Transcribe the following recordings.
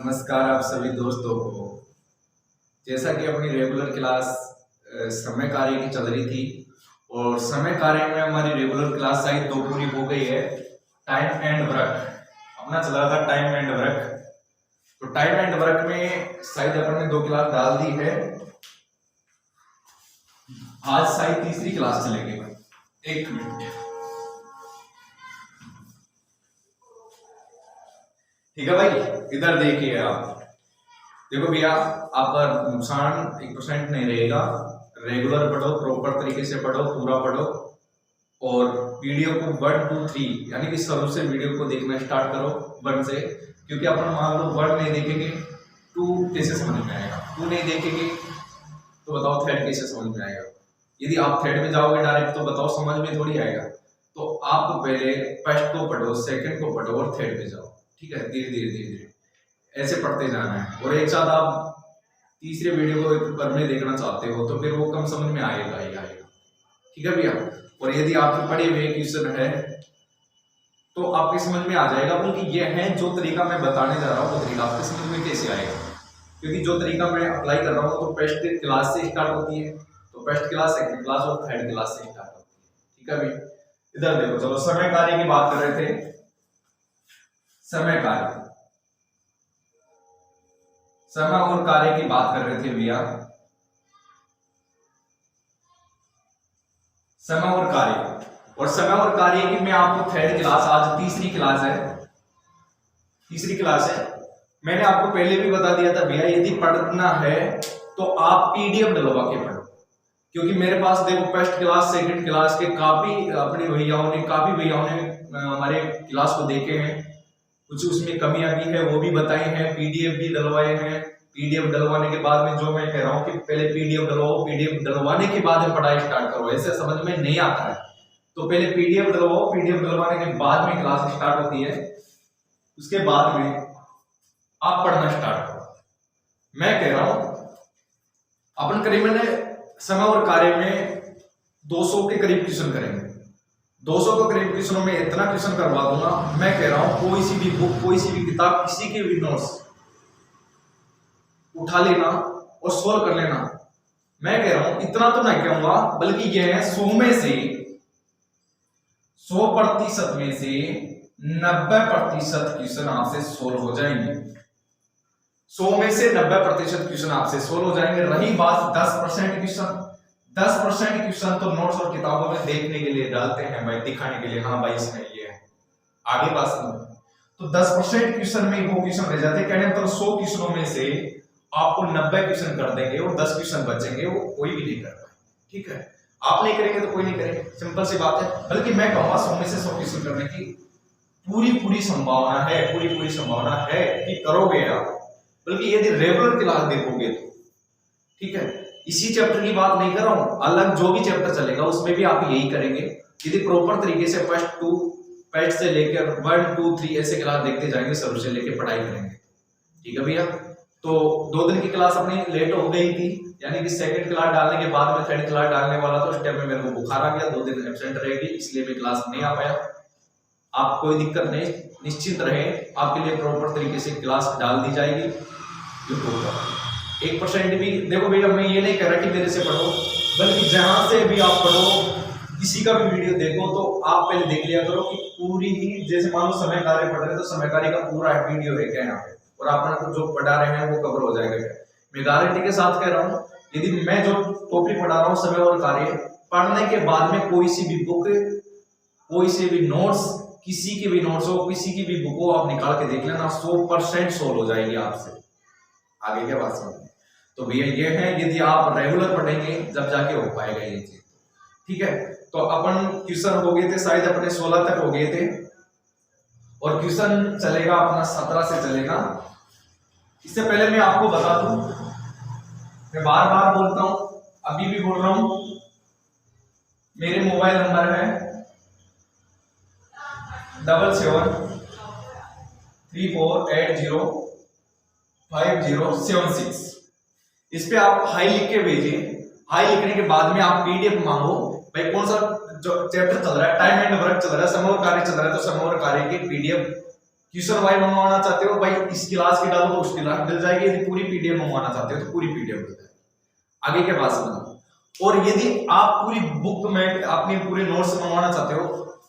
नमस्कार आप सभी दोस्तों को। जैसा कि अपनी रेगुलर क्लास समय कार्य की चल रही थी और समय कार्य में हमारी रेगुलर क्लास शायद 2 पूरी हो गई है। टाइम एंड वर्क अपना चल रहा था, टाइम एंड वर्क। तो टाइम एंड वर्क में शायद अपन ने 2 क्लास डाल दी है। आज शायद तीसरी क्लास चलेगी। 1 मिनट, ठीक है भाई, इधर देखिए आप। देखो भैया, आपका नुकसान 1% नहीं रहेगा। रेगुलर पढ़ो, प्रॉपर तरीके से पढ़ो, पूरा पढ़ो और वीडियो को 1 2 3 यानी कि शुरू से वीडियो को देखना स्टार्ट करो 1 से। क्योंकि अपन मान लो 1 नहीं देखेंगे 2 कैसे समझ में आएगा, 2 नहीं देखेंगे तो बताओ 3 कैसे समझ में आएगा। यदि आप 3 में जाओगे डायरेक्ट तो बताओ समझ में थोड़ी आएगा। तो आप पहले फर्स्ट को पढ़ो, सेकंड को पढ़ो और 3 में जाओ। ठीक है, धीरे धीरे धीरे धीरे ऐसे पढ़ते जाना है। और एक साथ आप तीसरे वीडियो को एक बार में देखना चाहते हो तो फिर वो कम समझ में आएगा ही आएगा। ठीक है भैया। और यदि आपके पढ़े हुए क्वेश्चन है तो आपके समझ में आ जाएगा। बल्कि ये है जो तरीका मैं बताने जा रहा हूँ वो तरीका आपके समझ में कैसे आएगा। क्योंकि जो तरीका मैं अप्लाई कर रहा हूँ तो फर्स्ट क्लास से स्टार्ट होती है, तो फर्स्ट क्लास, सेकंड क्लास और थर्ड क्लास से स्टार्ट होती है। ठीक है भाई, इधर देखो। चलो, समय कार्य की बात कर रहे थे। समय कार्य, समय और कार्य की बात कर रहे थे भैया। समय और कार्य, और समय और कार्य की मैं आपको थर्ड क्लास, आज तीसरी क्लास है, तीसरी क्लास है। मैंने आपको पहले भी बता दिया था भैया, यदि पढ़ना है तो आप पीडीएफ डलवा के पढ़ो। क्योंकि मेरे पास देखो फर्स्ट क्लास, सेकंड क्लास के काफी अपने भैयाओं ने हमारे क्लास को देखे हैं। कुछ उसमें कमियां भी है वो भी बताई हैं, पीडीएफ भी डलवाए हैं। पीडीएफ डलवाने के बाद में जो मैं कह रहा हूँ कि पहले पीडीएफ डलवाओ, पीडीएफ डलवाने के बाद में पढ़ाई स्टार्ट करो। ऐसे समझ में नहीं आता है तो पहले पीडीएफ डलवाओ, पीडीएफ डलवाने के बाद में क्लास स्टार्ट होती है। उसके बाद में आप पढ़ना स्टार्ट करो। मैं कह रहा हूं अपन करीबन समय और कार्य में 200 के करीब क्वेश्चन करेंगे। 200 के करीब क्वेश्चनों में इतना क्वेश्चन करवा दूंगा। मैं कह रहा हूं कोई सी भी बुक, कोई सी भी किताब, किसी के भी नोट्स उठा लेना और सोल्व कर लेना। मैं कह रहा हूं इतना तो नहीं कहूंगा, बल्कि यह है 100 में से 100% में से 90% क्वेश्चन आपसे सोल्व हो जाएंगे। 100 में से 90% क्वेश्चन आपसे सोल्व हो जाएंगे। रही बात 10% क्वेश्चन, 10% क्वेश्चन तो नोट्स और किताबों में देखने के लिए डालते हैं भाई, दिखाने के लिए, हाँ भाई इसमें ये है, आगे बात समझ। तो 10% क्वेश्चन में वो क्वेश्चन रह जाते हैं। कहने मतलब 100 क्वेश्चनों में से आपको 90 क्वेश्चन कर देंगे और 10 क्वेश्चन बचेंगे, वो कोई भी नहीं कर पाए। ठीक है, आप नहीं करेंगे तो कोई नहीं करेंगे, सिंपल सी बात है। बल्कि मैं कहूंगा 100 में से 100 क्वेश्चन करने की पूरी संभावना है, पूरी संभावना है कि करोगे आप। बल्कि यदि रेगुलर क्लास देखोगे तो ठीक है, इसी चैप्टर की बात नहीं कर रहा हूं, अलग जो भी चैप्टर चलेगा उसमें भी आप यही करेंगे। यदि प्रॉपर तरीके से फर्स्ट से लेकर 1 2 3 ऐसे क्लास देखते जाएंगे, शुरू से लेकर पढ़ाई करेंगे। ठीक है भैया। तो 2 दिन की क्लास अपनी लेट हो गई थी, यानी कि सेकंड क्लास डालने के बाद में थर्ड क्लास डालने वाला था। उस टाइम में मेरे को बुखार आ गया, 2 दिन एब्सेंट रहेगी, इसलिए मैं क्लास नहीं आ पाया। आप कोई दिक्कत नहीं, निश्चिंत रहे, आपके लिए प्रॉपर तरीके से क्लास डाल दी जाएगी। जो होगा 1% भी देखो भैया, मैं ये नहीं कह रहा कि मेरे से पढ़ो, बल्कि जहां से भी आप पढ़ो, किसी का भी वीडियो देखो तो आप पहले देख लिया करो कि पूरी ही, जैसे मान लो समय कार्य पढ़ रहे हैं तो समय कार्य का पूरा वीडियो है क्या यहाँ पे, और आप जो पढ़ा रहे हैं वो कवर हो जाएगा क्या। मैं गारंटी के साथ कह रहा हूँ, यदि मैं जो टॉपिक पढ़ा रहा हूँ समय और कार्य, पढ़ने के बाद में कोई सी भी बुक, कोई से भी नोट्स, किसी की भी नोट्स हो, किसी की भी बुक हो, आप निकाल के देख लेना, 100% सोल्व हो जाएगी आपसे। आगे क्या बात समझ। तो भैया ये है, यदि आप रेगुलर पढ़ेंगे जब जाके हो पाएगा ये चीज। ठीक है, तो अपन क्वेश्चन हो गए थे शायद अपने 16 तक हो गए थे, और क्वेश्चन चलेगा अपना 17 से चलेगा। इससे पहले मैं आपको बता दूं, मैं बार बार बोलता हूं, अभी भी बोल रहा हूं, मेरे मोबाइल नंबर है 7734805076। इस पे आप हाई लिख के भेजिए। हाई लिखने के बाद में आप पीडीएफ मांगो, भाई कौन सा जो चैप्टर चल रहा है, टाइम एंड वर्क चल रहा है, समय और कार्य चल रहा है, तो समय और कार्य की पीडीएफ क्वेश्चन वाई मंगवाना चाहते हो भाई इस क्लास की डालो तो उस क्लास मिल जाएगी, यदि पूरी पीडीएफ मंगवाना चाहते हो तो पूरी पीडीएफ मिल जाएगी। आगे के बाद समझो। और यदि आप पूरी बुक में अपने पूरे नोट्स मंगवाना चाहते हो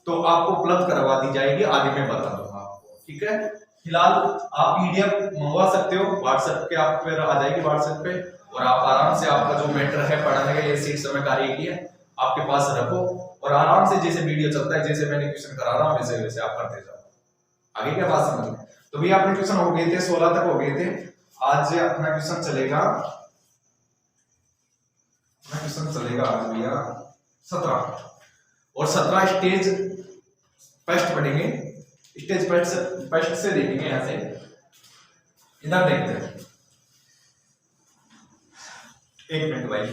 तो आपको उपलब्ध करवा दी जाएगी, आगे मैं बता दूंगा आपको, ठीक है। फिलहाल आप पीडीएफ मंगवा सकते हो, व्हाट्सएप पे आप फिर आ जाएगी व्हाट्सएप पे, और आप आराम से आपका जो मैटर है पढ़ने का, ये सीट समय कार्य की है, आपके पास रखो और आराम से जैसे वीडियो चलता है, जैसे मैंने क्वेश्चन करा रहा हूँ वैसे वैसे आप करते जाओ। आगे क्या बात समझ में? तो भैया अपने क्वेश्चन हो गए थे 16 तक हो गए थे। आज अपना क्वेश्चन चलेगा, आज भैया 17, और 17 स्टेज फर्स्ट पढ़ेंगे। स्टेज फर्स्ट से देखेंगे, यहां से इधर देखते हैं। एक मिनट भाई,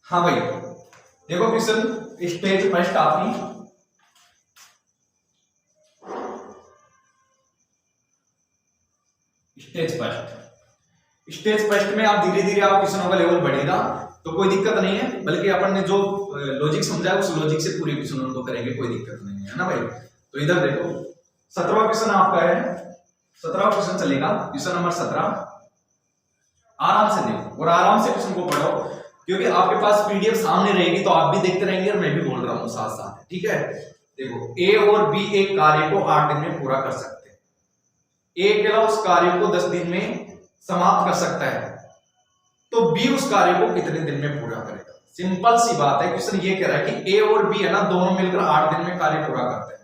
हाँ भाई देखो क्वेश्चन स्टेज फर्स्ट आपकी स्टेज फर्स्ट में आप धीरे धीरे आप क्वेश्चनों का लेवल बढ़ेगा तो कोई दिक्कत नहीं है, बल्कि अपन ने जो लॉजिक समझा उस लॉजिक से पूरे क्वेश्चन उनको करेंगे, कोई दिक्कत नहीं है ना भाई। तो इधर देखो 17वां क्वेश्चन आपका है, 17वां क्वेश्चन चलेगा, क्वेश्चन नंबर 17। आराम से देखो और आराम से क्वेश्चन को पढ़ो, क्योंकि आपके पास पीडीएफ सामने रहेगी तो आप भी देखते रहेंगे और मैं भी बोल रहा हूँ साथ साथ, ठीक है। देखो ए और बी एक कार्य को 8 दिन में पूरा कर सकते हैं, ए अकेला उस कार्य को 10 दिन में समाप्त कर सकता है, तो बी उस कार्य को कितने दिन में पूरा करेगा। सिंपल सी बात है, क्वेश्चन ये कह रहा है कि ए और बी है ना, दोनों मिलकर 8 दिन में कार्य पूरा करते हैं,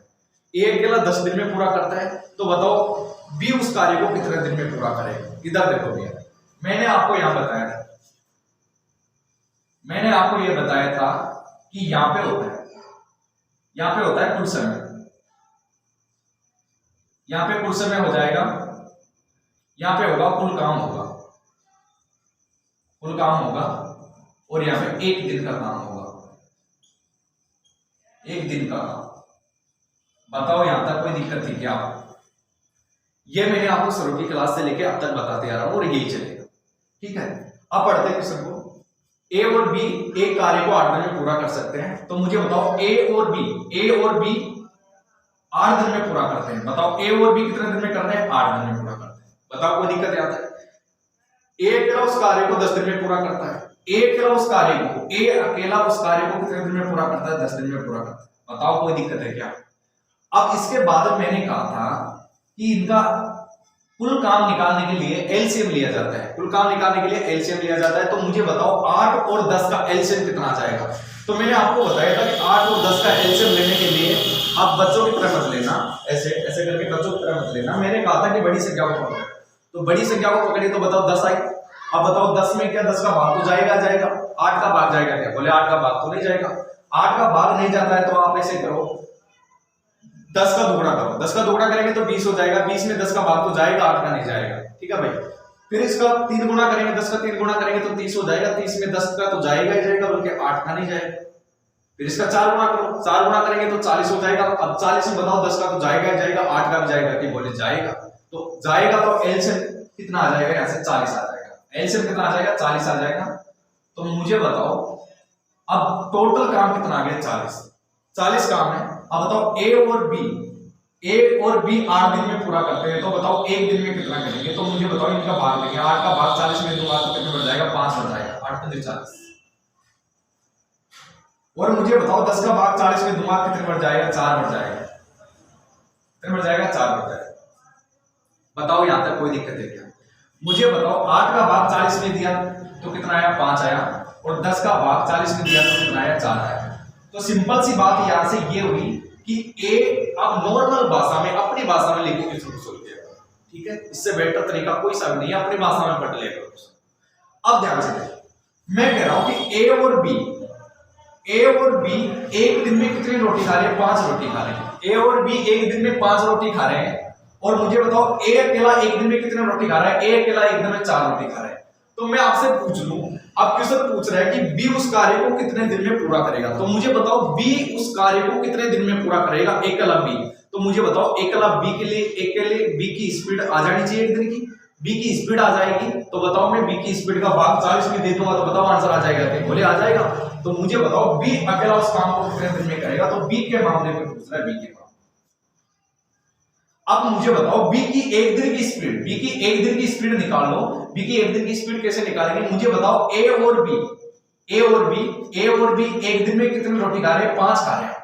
ए अकेला 10 दिन में पूरा करता है, तो बताओ बी उस कार्य को कितने दिन में पूरा करेगा। इधर देखो भैया, मैंने आपको यहां बताया था, मैंने आपको यह बताया था कि यहां पे होता है कुल समय, यहां पे कुल समय हो जाएगा, यहां पे होगा कुल काम होगा, और यहां पे एक दिन का काम होगा, एक दिन का काम। बताओ यहां तक कोई दिक्कत थी क्या? ये मैंने आपको शुरू की क्लास से लेके अब तक बताते आ रहा हूं और यही चलेगा, ठीक है। अब पढ़ते हैं क्वेश्चन को। ए और बी एक कार्य को 8 दिन में पूरा कर सकते हैं, तो मुझे बताओ ए और बी 8 दिन में पूरा करते हैं। बताओ ए और बी कितने दिन में कर रहे हैं? 8 दिन में पूरा करते हैं। बताओ कोई दिक्कत आता है? ए अकेला उस कार्य को 10 दिन में पूरा करता है, ए अकेला उस कार्य को कितने दिन में पूरा करता है? 10 दिन में पूरा करता है। बताओ कोई दिक्कत है क्या? अब इसके बाद मैंने कहा था कि इनका कुल काम निकालने के लिए एलसीएम लिया जाता है, कुल काम निकालने के लिए एलसीएम लिया जाता है। तो मुझे बताओ 8 और 10 का एलसीएम कितना आ जाएगा? तो मैंने आपको बताया था कि 8 और 10 का एलसीएम लेने के लिए आप बच्चों की तरह मत लेना, ऐसे ऐसे करके बच्चों की तरह मत लेना। मैंने कहा था कि बड़ी संख्या को पकड़ो, तो बड़ी संख्या को पकड़ी तो बताओ 10 आई। अब बताओ 10 में क्या 10 का भाग तो जाएगा, 8 का भाग जाएगा क्या? बोले 8 का भाग तो नहीं जाएगा। 8 का भाग नहीं जाता है तो आप ऐसे करो, 10 का दुगुना करो, 10 का दुगुना करेंगे तो 20 हो जाएगा, 20 में 10 का भाग तो जाएगा, 8 का नहीं जाएगा, ठीक है भाई। फिर इसका 3 गुना करेंगे, 10 का 3 गुना करेंगे तो 30 हो जाएगा, 30 में 10 का तो जाएगा ही जाएगा, बल्कि 8 का नहीं जाएगा। फिर इसका 4 गुना करो, 4 गुना करेंगे तो 40 हो जाएगा। अब 40 में बताओ 10 का तो जाएगा ही जाएगा, 8 का भी जाएगा कि? बोले जाएगा। तो जाएगा तो एलसीएम कितना आ जाएगा? यहाँ से 40 आ जाएगा। एलसीएम कितना आ जाएगा? 40 आ जाएगा। तो मुझे बताओ अब टोटल काम कितना आ गया? 40 काम है। अब बताओ ए और बी 8 दिन में पूरा करते हैं, तो बताओ एक दिन में कितना करेंगे? तो मुझे बताओ इनका भाग देंगे, 8 का भाग 40 में दूंगा तो कितने बढ़ जाएगा? 5 बढ़ जाएगा, 8 पंजे 40। और मुझे बताओ 10 का भाग 40 में दूंगा कितने बढ़ जाएगा? 4 बढ़ जाएगा, कितने बढ़ जाएगा? 4 बढ़ जाएगा। बताओ यहां तक कोई दिक्कत है क्या? मुझे बताओ 8 का भाग 40 में दिया तो कितना आया? 5 आया, और 10 का भाग 40 में दिया तो कितना आया? 4 आया। तो सिंपल सी बात यहां से ये हुई कि ए अब नॉर्मल भाषा में, अपनी भाषा में लेके क्वेश्चन को सोल्व किया, ठीक है। इससे बेटर तरीका कोई सा नहीं है, अपनी भाषा में पढ़ लिया करो। अब ध्यान से देखो, मैं कह रहा हूं कि ए और बी एक दिन में कितनी रोटी खा रहे हैं? 5 रोटी खा रहे हैं। ए और बी एक दिन में 5 रोटी खा रहे हैं, और मुझे बताओ ए अकेला एक दिन में कितने रोटी खा रहा है? ए अकेला एक दिन में 4 रोटी खा रहा है। तो मैं आपसे पूछ लूं, अब क्वेश्चन पूछ रहा है कि बी उस कार्य को कितने दिन में पूरा करेगा। तो मुझे बताओ बी उस कार्य को कितने दिन में पूरा करेगा? एकला बी। तो मुझे बताओ एकला बी के लिए बी की स्पीड आ जानी चाहिए एक दिन की, बी की स्पीड आ जाएगी, तो बताओ मैं बी की स्पीड का भाग 40 में दे दूंगा तो बताओ आंसर आ जाएगा क्या? बोले आ जाएगा। तो मुझे बताओ बी अकेला उस काम को कितने दिन में करेगा, तो बी के मामले में पूछ रहा है, बी के मामले। अब मुझे बताओ बी की एक दिन की स्पीड, बी की एक दिन की स्पीड निकाल लो। बी की एक दिन की स्पीड कैसे निकालेंगे, मुझे बताओ ए और बी एक दिन में कितनी रोटी खा रहे हैं? 5 खा रहे हैं।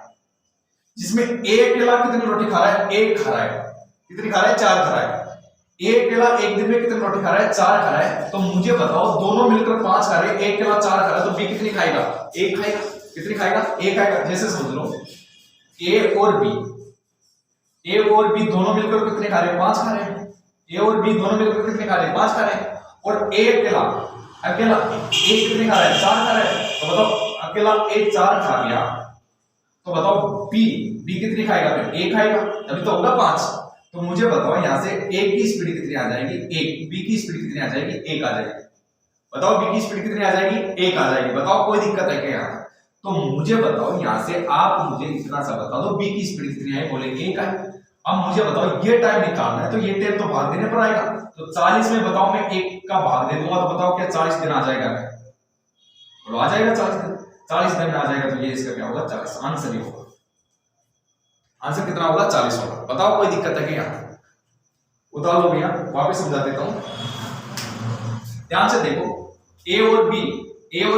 जिसमें ए अकेला कितनी रोटी खा रहा है? 1 खा रहा है। कितनी खा रहा है? 4 खा रहा है। ए अकेला एक दिन में कितनी रोटी खा रहा है? 4 खा रहा है। तो मुझे बताओ दोनों मिलकर 5 खा रहे हैं, एक अकेला 4 खा रहा है, तो बी कितनी खाएगा? 1 खाएगा। कितनी खाएगा? 1 खाएगा। जैसे समझ लो ए और बी दोनों मिलकर कितने खा रहे हैं? 5 खा रहे हैं। ए और बी दोनों मिलकर कितने खा रहे हैं? 5 खा रहे हैं। और ए अकेला ए कितने खा रहा है? 4 खा रहा है। तो बताओ अकेला ए 4 खा गया, तो बताओ बी कितनी खाएगा? फिर 1 खाएगा, तभी तो होगा 5। तो मुझे बताओ यहां से ए की स्पीड कितनी आ जाएगी? 1। बी की स्पीड कितनी आ जाएगी? 1 आ जाएगी। बताओ बी की स्पीड कितनी आ जाएगी? 1 आ जाएगी। बताओ कोई दिक्कत है क्या यहाँ? तो मुझे बताओ यहां से आप मुझे इतना सा बता दो बी की स्पीड कितनी है? बोले 1 है। अब मुझे बताओ ये टाइम निकालना है, तो ये टाइम तो भाग देने पर आएगा। तो 40 में बताओ मैं 1 का भाग दे दूंगा, तो बताओ क्या 40 दिन आ जाएगा? बोलो आ जाएगा 40 दिन। 40 दिन में आ जाएगा, तो ये इसका क्या होगा? 40 आंसर ही होगा। आंसर कितना होगा? 40 होगा। बताओ कोई दिक्कत है क्या? उतार लो भैया, वापस समझा देता हूं, ध्यान से देखो। ए और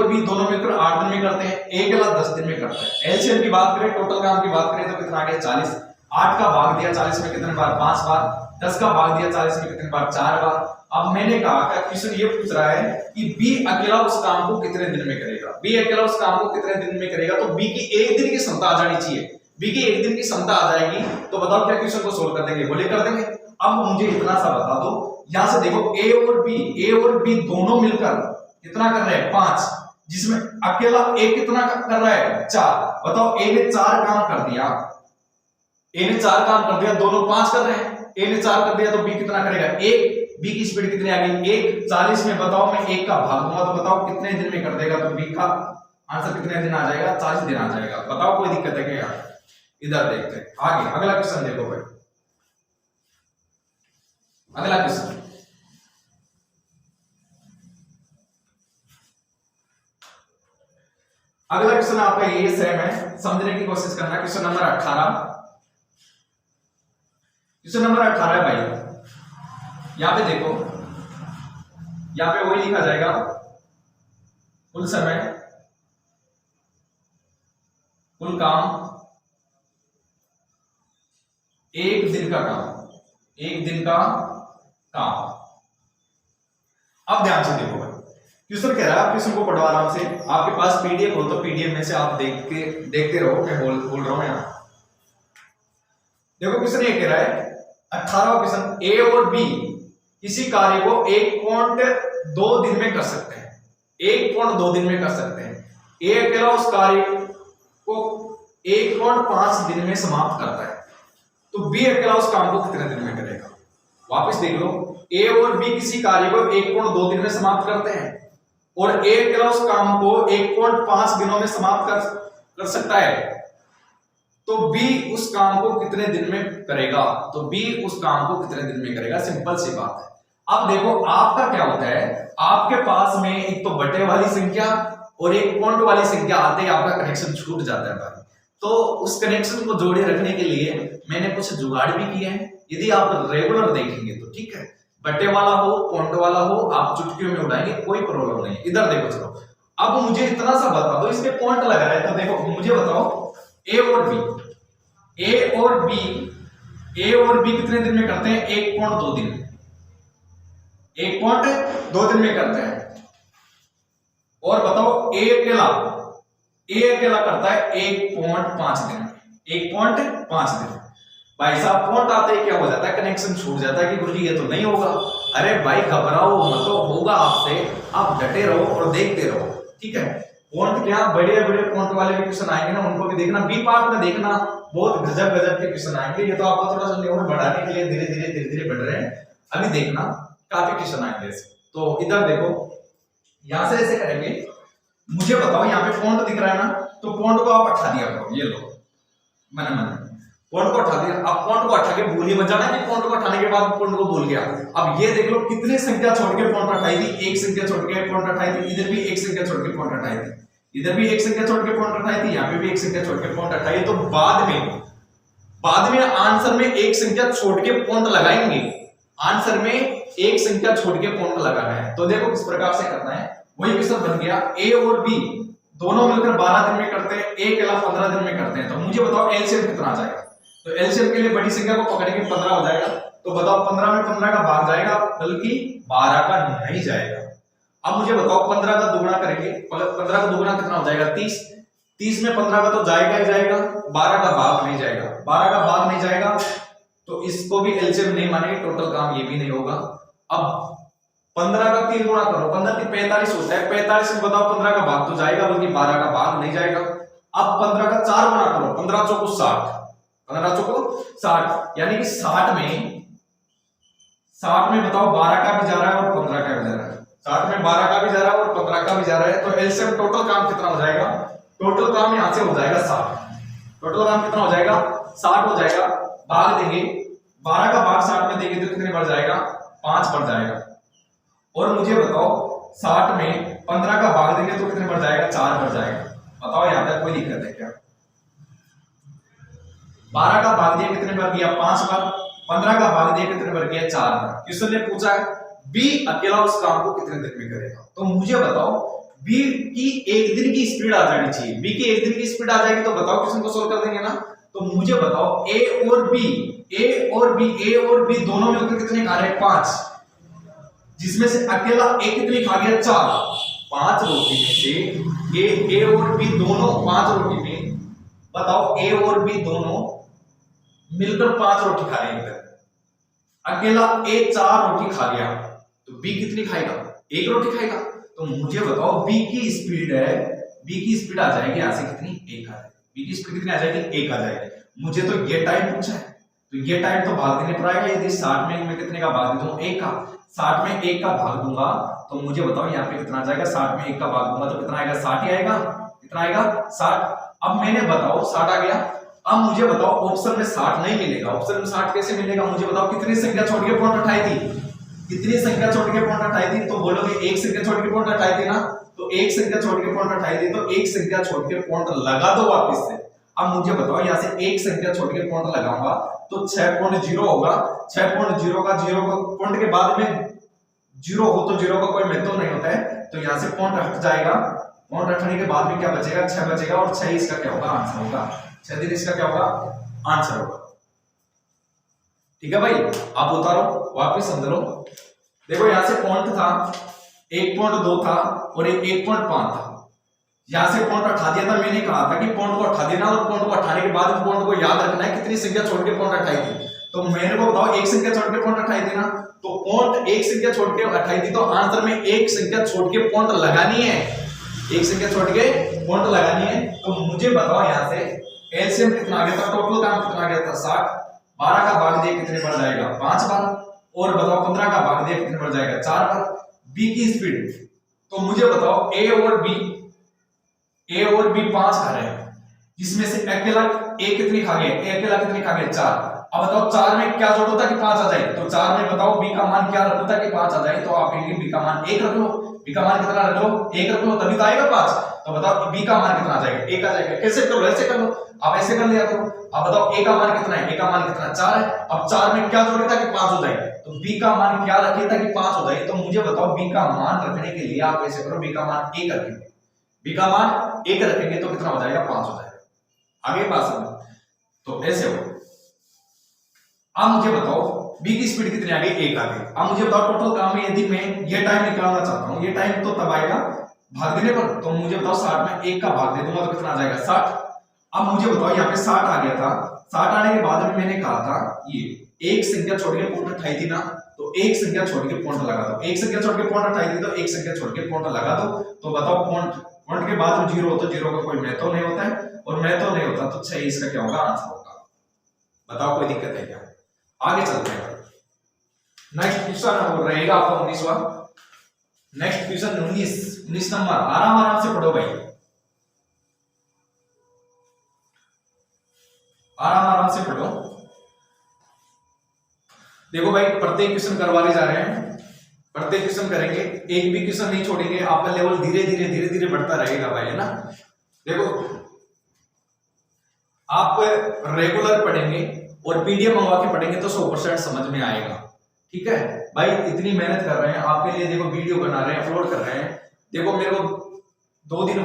बी दोनों मिलकर 8 दिन में करते हैं, ए के बाद 10 दिन में करते हैं। एलसीएम की बात करें, टोटल काम की बात करें, तो कितना आ गया? 40। 8 का भाग दिया 40 में कितने बार? 5 बार। 10 का भाग दिया 40 में कितने बार? 4 बार। अब मैंने कहा कि क्वेश्चन ये पूछ रहा है कि बी अकेला उस काम को कितने दिन में करेगा? बी अकेला उस काम को कितने दिन में करेगा? तो बी की एक दिन की क्षमता आ जानी चाहिए। बी की एक दिन की क्षमता आ जाएगी, तो बताओ क्या क्वेश्चन को सोल्व कर देंगे? बोले कर देंगे। अब मुझे इतना सा बता दो, यहां से देखो ए और बी दोनों मिलकर कितना कर रहे हैं? 5। जिसमें अकेला ए कितना कर रहा है? 4। बताओ ए ने 4 काम कर दिया, दोनों 5 कर रहे हैं। ए ने 4 कर दिया, तो बी कितना करेगा? 1। बी की स्पीड कितनी आ गई? 1। 40 में बताओ मैं 1 का भाग दूंगा, तो बताओ कितने दिन में कर देगा? तो बी का आंसर कितने दिन आ जाएगा? 40 दिन आ जाएगा। बताओ कोई दिक्कत है क्या? इधर देखते हैं आगे, अगला क्वेश्चन देखो भाई। अगला क्वेश्चन, आपका ये सेम है, समझने की कोशिश करना। क्वेश्चन नंबर 18, है भाई। यहां पे देखो, यहां पे वही लिखा जाएगा, कुल समय, कुल काम, एक दिन का काम। अब ध्यान से देखो भाई, क्वेश्चन कह रहा है, क्वेश्चन को पढ़वा आराम से। आपके पास पीडीएफ हो तो पीडीएफ में से आप देखते रहो, मैं बोल रहा हूं यहां। देखो क्वेश्चन ये कह रहा है, 18वां क्वेश्चन, ए और बी किसी कार्य को 1.2 दिन में कर सकते हैं। 1.2 दिन में कर सकते हैं। ए अकेला उस कार्य को 1.5 दिन में समाप्त करता है, तो बी अकेला उस काम को कितने दिन में करेगा? वापस देख लो, ए और बी किसी कार्य को 1.2 दिन में समाप्त करते हैं, और ए अकेला उस काम को 1.5 दिनों में समाप्त कर सकता है, तो बी उस काम को कितने दिन में करेगा? तो बी उस काम को कितने दिन में करेगा? सिंपल सी बात है। अब देखो आपका क्या होता है, आपके पास में एक तो बटे वाली संख्या और एक पॉइंट वाली संख्या आते ही आपका कनेक्शन छूट जाता है भाई। तो उस कनेक्शन को जोड़े रखने के लिए मैंने कुछ जुगाड़ भी किए हैं। यदि आप रेगुलर देखेंगे तो ठीक है, बटे वाला हो पॉइंट वाला हो, आप चुटकियों में उड़ाएंगे, कोई प्रॉब्लम नहीं। इधर देखो, चलो अब मुझे इतना सा बता दो, इसमें पॉइंट लगा है, तो देखो मुझे बताओ ए और बी कितने दिन में करते हैं? 1.2 दिन। 1.2 दिन में करते हैं। और बताओ ए अकेला करता है 1.5 दिन। 1.5 दिन। भाई साहब पॉइंट आते ही क्या हो जाता है? कनेक्शन छूट जाता है कि गुरुजी ये तो नहीं होगा। अरे भाई घबराओ मत, होगा आपसे, आप डटे रहो और देखते रहो, ठीक है। पॉइंट क्या, बड़े पॉइंट वाले भी क्वेश्चन आएंगे ना, उनको भी देखना। बी पार्ट में देखना, बहुत गजब के क्वेश्चन आएंगे। ये तो आपको थोड़ा सा लेवल बढ़ाने के लिए धीरे धीरे बढ़ रहे हैं, अभी देखना काफी क्वेश्चन आएंगे। तो इधर देखो, यहां से ऐसे करेंगे। मुझे बताओ यहाँ पे फॉन्ट दिख रहा है ना, तो फॉन्ट को आप हटा दिया करो, ये लो मन। पॉइंट को हटा दिया। अब पॉइंट को हटा के भूल ही मत जाना कि पॉइंट को हटाने के बाद पॉइंट को भूल गया। अब ये देख लो कितनी संख्या छोड़ के पॉइंट हटाई थी, एक संख्या छोड़ के पॉइंट हटाई थी, इधर भी एक संख्या छोड़ के पॉइंट हटाई थी, इधर भी एक संख्या छोड़ के पॉइंट हटाई थी, यहाँ पे भी एक संख्या छोड़ के पॉइंट हटाई। तो बाद में आंसर में एक संख्या छोड़ के पॉइंट लगाएंगे, आंसर में एक संख्या छोड़ के पॉइंट लगाना है। तो देखो किस प्रकार से करना है, वही क्वेश्चन बन गया। ए और बी दोनों मिलकर 12 दिन में करते हैं, ए अकेला 15 दिन में करते हैं। तो मुझे बताओ एलसीएम कितना आ जाएगा। तो एलसीएम के लिए बड़ी संख्या को पकड़ेंगे, 15 हो जाएगा। तो बताओ 15 में 15 का भाग जाएगा, बल्कि 12 का नहीं जाएगा। अब मुझे बताओ 15 का दुगुना करेंगे, 15 का दुगुना कितना हो जाएगा 30, 30 में 15 का तो जाएगा ही जाएगा, 12 का भाग नहीं जाएगा, 12 का भाग नहीं जाएगा तो इसको भी एलसीएम नहीं मानेंगे, टोटल काम ये भी नहीं होगा। अब 15 का 3 गुणा करो, 15 3 45 होता है, 45 में बताओ 15 का भाग तो जाएगा, बल्कि 12 का भाग नहीं जाएगा। अब 15 का 4 गुणा करो, 15 चौको 60, 15 चौको 60, यानी कि 60 में बताओ 12 का भी जा रहा है और 15 का भी जा रहा है, 60 में 12 का भी जा रहा है और 15 का भी जा रहा है। तो एलसीएम टोटल काम कितना हो जाएगा, टोटल काम यहां से हो जाएगा 60, टोटल काम कितना हो जाएगा 60 हो जाएगा। भाग देंगे, 12 का भाग 60 में देंगे तो कितने बढ़ जाएगा, 5 बढ़ जाएगा। और मुझे बताओ 60 में 15 का भाग देंगे तो कितने बढ़ जाएगा, 4 बढ़ जाएगा। बताओ यहाँ पे कोई दिक्कत है क्या। 12 का भाग दिया कितने बार गया, 5 बार, 15 का भाग दिया कितने बार गया, 4 बार। क्वेश्चन ने पूछा है बी अकेला उस काम को कितने दिन में करेगा। तो मुझे बताओ बी की एक दिन की स्पीड आ जानी चाहिए, बी की एक दिन की स्पीड आ जाएगी तो बताओ क्वेश्चन को सोल्व कर देंगे ना। तो मुझे बताओ ए और बी दोनों मिलकर कितने खा रहे हैं, 5, जिसमें से अकेला ए कितनी खा गया, 4। 5 रोटी में से ए और बी दोनों 5 रोटी में, बताओ ए और बी दोनों मिलकर 5 रोटी खा रहे हैं, अकेला ए 4 रोटी खा गया, तो बी कितनी खाएगा, 1 रोटी खाएगा। तो मुझे बताओ बी की स्पीड है, बी की स्पीड आ जाएगी यहां से कितनी, 1 आ जाएगी। बी की स्पीड कितनी आ जाएगी, 1 आ जाएगी। मुझे तो ये टाइम पूछा है, तो ये टाइम तो भाग देने पर आएगा। यदि 60 में मैं कितने का भाग दूं, 1 का, 60 में 1 का भाग दूंगा तो मुझे बताओ यहाँ पे कितना आ जाएगा, 60 में 1 का भाग दूंगा तो कितना आएगा, 60 ही आएगा। कितना आएगा, 60। अब मैंने बताओ 60 आ गया। अब मुझे बताओ ऑप्शन में 60 नहीं मिलेगा, ऑप्शन में 60 कैसे मिलेगा। मुझे बताओ कितनी संख्या छोड़ के पॉइंट हटाई थी, कितनी संख्या छोड़ के पॉइंट हटाई थी। तो बोलोगे एक संख्या छोड़ के पॉइंट हटाई थी ना, तो एक संख्या छोड़ के पॉइंट हटाई थी, तो एक संख्या छोड़ के पॉइंट लगा दो वापस से। अब मुझे बताओ यहाँ से एक संख्या छोड़ के पॉइंट लगाऊंगा तो 6.0 होगा, 6.0 का 0 का पॉइंट के बाद में 0 हो तो 0 का कोई महत्व नहीं होता है, तो यहाँ से पॉइंट हट जाएगा। पॉइंट हटने के बाद में क्या बचेगा, 6 बचेगा, और 6 इसका क्या होगा, आंसर होगा। 6 दिन इसका क्या होगा, आंसर होगा। ठीक है भाई, आप उतारो वापिस समझ लो। देखो यहाँ से पॉइंट था 1.2 था और 1.5 था, यहां से पॉइंट हटा दिया था। मैंने कहा था कि पॉइंट को हटा देना, और पॉइंट को हटाने के बाद पॉइंट को याद रखना है कितनी संख्या छोड़ के पॉइंट हटाई थी। तो मेरे को बताओ एक संख्या छोड़ के पॉइंट हटाई थी ना, तो पॉइंट एक संख्या छोड़ के हटाई थी, तो आंसर में एक संख्या छोड़ के पॉइंट लगानी है, एक संख्या छोड़ के पॉइंट लगानी है। तो मुझे बताओ यहाँ से एलसीएम कितना आ गया था, टोटल काम कितना आ गया था 60। 12 का भाग दिया कितने बढ़ जाएगा, 5 बार, और बताओ 15 का भाग दिया कितने बढ़ जाएगा, 4 बार। बी की स्पीड, तो मुझे बताओ ए और बी 5 खा रहे हैं, जिसमें से अकेला ए कितनी खा गए, ए अकेला कितनी खा गए, 4। अब बताओ 4 में क्या जोड़ होता कि 5 आ जाए, तो 4 में बताओ बी का मान क्या रख होता कि 5 आ जाए। तो आप कहेंगे बी का मान 1 रख लो, बी का मान कितना रख लो, 1 रख लो, तभी तो आएगा 5। तो बताओ बी का मान कितना आ जाएगा, 1 आ जाएगा। कैसे करो, ऐसे कर लो, आप ऐसे कर लिया करो। अब बताओ ए का मान कितना है, ए का मान कितना 4 है। अब 4 में क्या जोड़े था कि 5 हो जाए, तो बी का मान क्या रखे था कि 5 हो जाए। तो मुझे बताओ बी का मान रखने के लिए आप ऐसे करो, बी का मान 1 रखेंगे, बी का मान 1 रखेंगे तो कितना हो जाएगा, 5 हो जाएगा। आगे बात समझ, तो ऐसे हो। अब मुझे बताओ बी की स्पीड कितनी आ गई, 1 आ गई। अब मुझे बताओ टोटल काम में यदि मैं ये टाइम निकालना चाहता हूं, ये टाइम तो तब आएगा भाग देने पर। तो मुझे बताओ 60 में 1 का भाग दे दूंगा तो कितना आ जाएगा, 60। अब मुझे बताओ यहाँ पे 60 आ गया था, 60 आने के बाद में मैंने कहा था ये एक संख्या छोड़ के पॉइंट हटाई थी ना, तो एक संख्या छोड़ के पॉइंट लगा दो। एक संख्या छोड़ के पॉइंट हटाई थी तो एक संख्या छोड़ के पॉइंट लगा दो। तो बताओ पॉइंट के बाद में 0 हो तो 0 का कोई महत्व नहीं होता है, और महत्व नहीं होता तो 6 इसका क्या होगा, आंसर होगा। बताओ कोई दिक्कत है क्या, आगे चलते हैं। नेक्स्ट क्वेश्चन रहेगा आपका 19वां। नेक्स्ट क्वेश्चन 19 नंबर, आराम से पढ़ो भाई। आराम आराम से पढ़ो। देखो भाई प्रत्येक क्वेश्चन करवाने जा रहे हैं, प्रत्येक क्वेश्चन करेंगे, एक भी क्वेश्चन नहीं छोड़ेंगे, आपका लेवल धीरे धीरे बढ़ता रहेगा भाई, है ना। देखो आप रेगुलर पढ़ेंगे और पीडीएफ मंगवा के पढ़ेंगे तो 100% समझ में आएगा, ठीक है भाई। इतनी मेहनत कर रहे हैं आपके लिए, देखो वीडियो बना रहे हैं, अपलोड कर रहे हैं। देखो मेरे को 2 दिन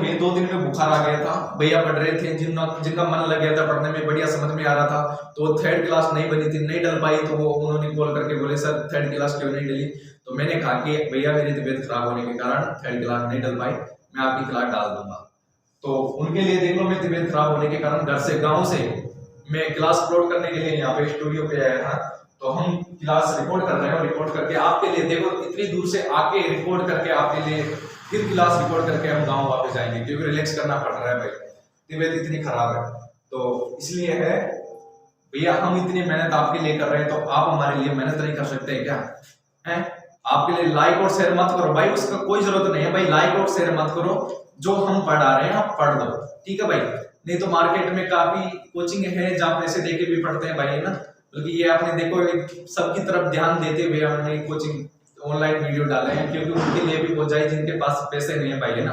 में बुखार आ गया था, भैया पढ़ रहे थे, जिनका मन लग गया था पढ़ने में, बढ़िया समझ में आ रहा था, तो 3rd क्लास नहीं बनी थी, नहीं डल पाई, तो वो उन्होंने कॉल करके बोले सर 3rd क्लास क्यों नहीं डली, तो मैंने कहा कि भैया मेरी तबीयत खराब होने के कारण 3rd क्लास नहीं डल पाई, मैं आपकी क्लास डाल दूंगा। तो उनके लिए देख लो, मैं तबीयत खराब होने के कारण घर से, गाँव से मैं क्लास अपलोड करने के लिए यहाँ पे स्टूडियो पे आया था, तो हम क्लास रिकॉर्ड कर रहे हैं, और रिकॉर्ड करके आपके लिए, देखो इतनी दूर से आके रिकॉर्ड करके आपके लिए फिर क्लास रिकॉर्ड करके हम गांव वापस जाएंगे, क्योंकि रिलैक्स करना पड़ रहा है भाई, तबीयत इतनी खराब है, तो इसलिए है भैया हम इतनी मेहनत आपके लिए कर रहे हैं, तो आप हमारे लिए मेहनत नहीं कर सकते हैं क्या? हैं आपके लिए लाइक और शेयर मत करो भाई, उसका कोई जरूरत नहीं है भाई, लाइक और शेयर मत करो, जो हम पढ़ा रहे हैं आप पढ़ लो, ठीक है भाई। नहीं तो मार्केट में काफी कोचिंग है जहाँ पैसे देके भी पढ़ते हैं भाई, है ना, बल्कि ये आपने देखो सबकी तरफ ध्यान देते हुए हमने कोचिंग ऑनलाइन वीडियो डाले हैं, क्योंकि उनके लिए भी हो जाए जिनके पास पैसे नहीं है भाई, है ना।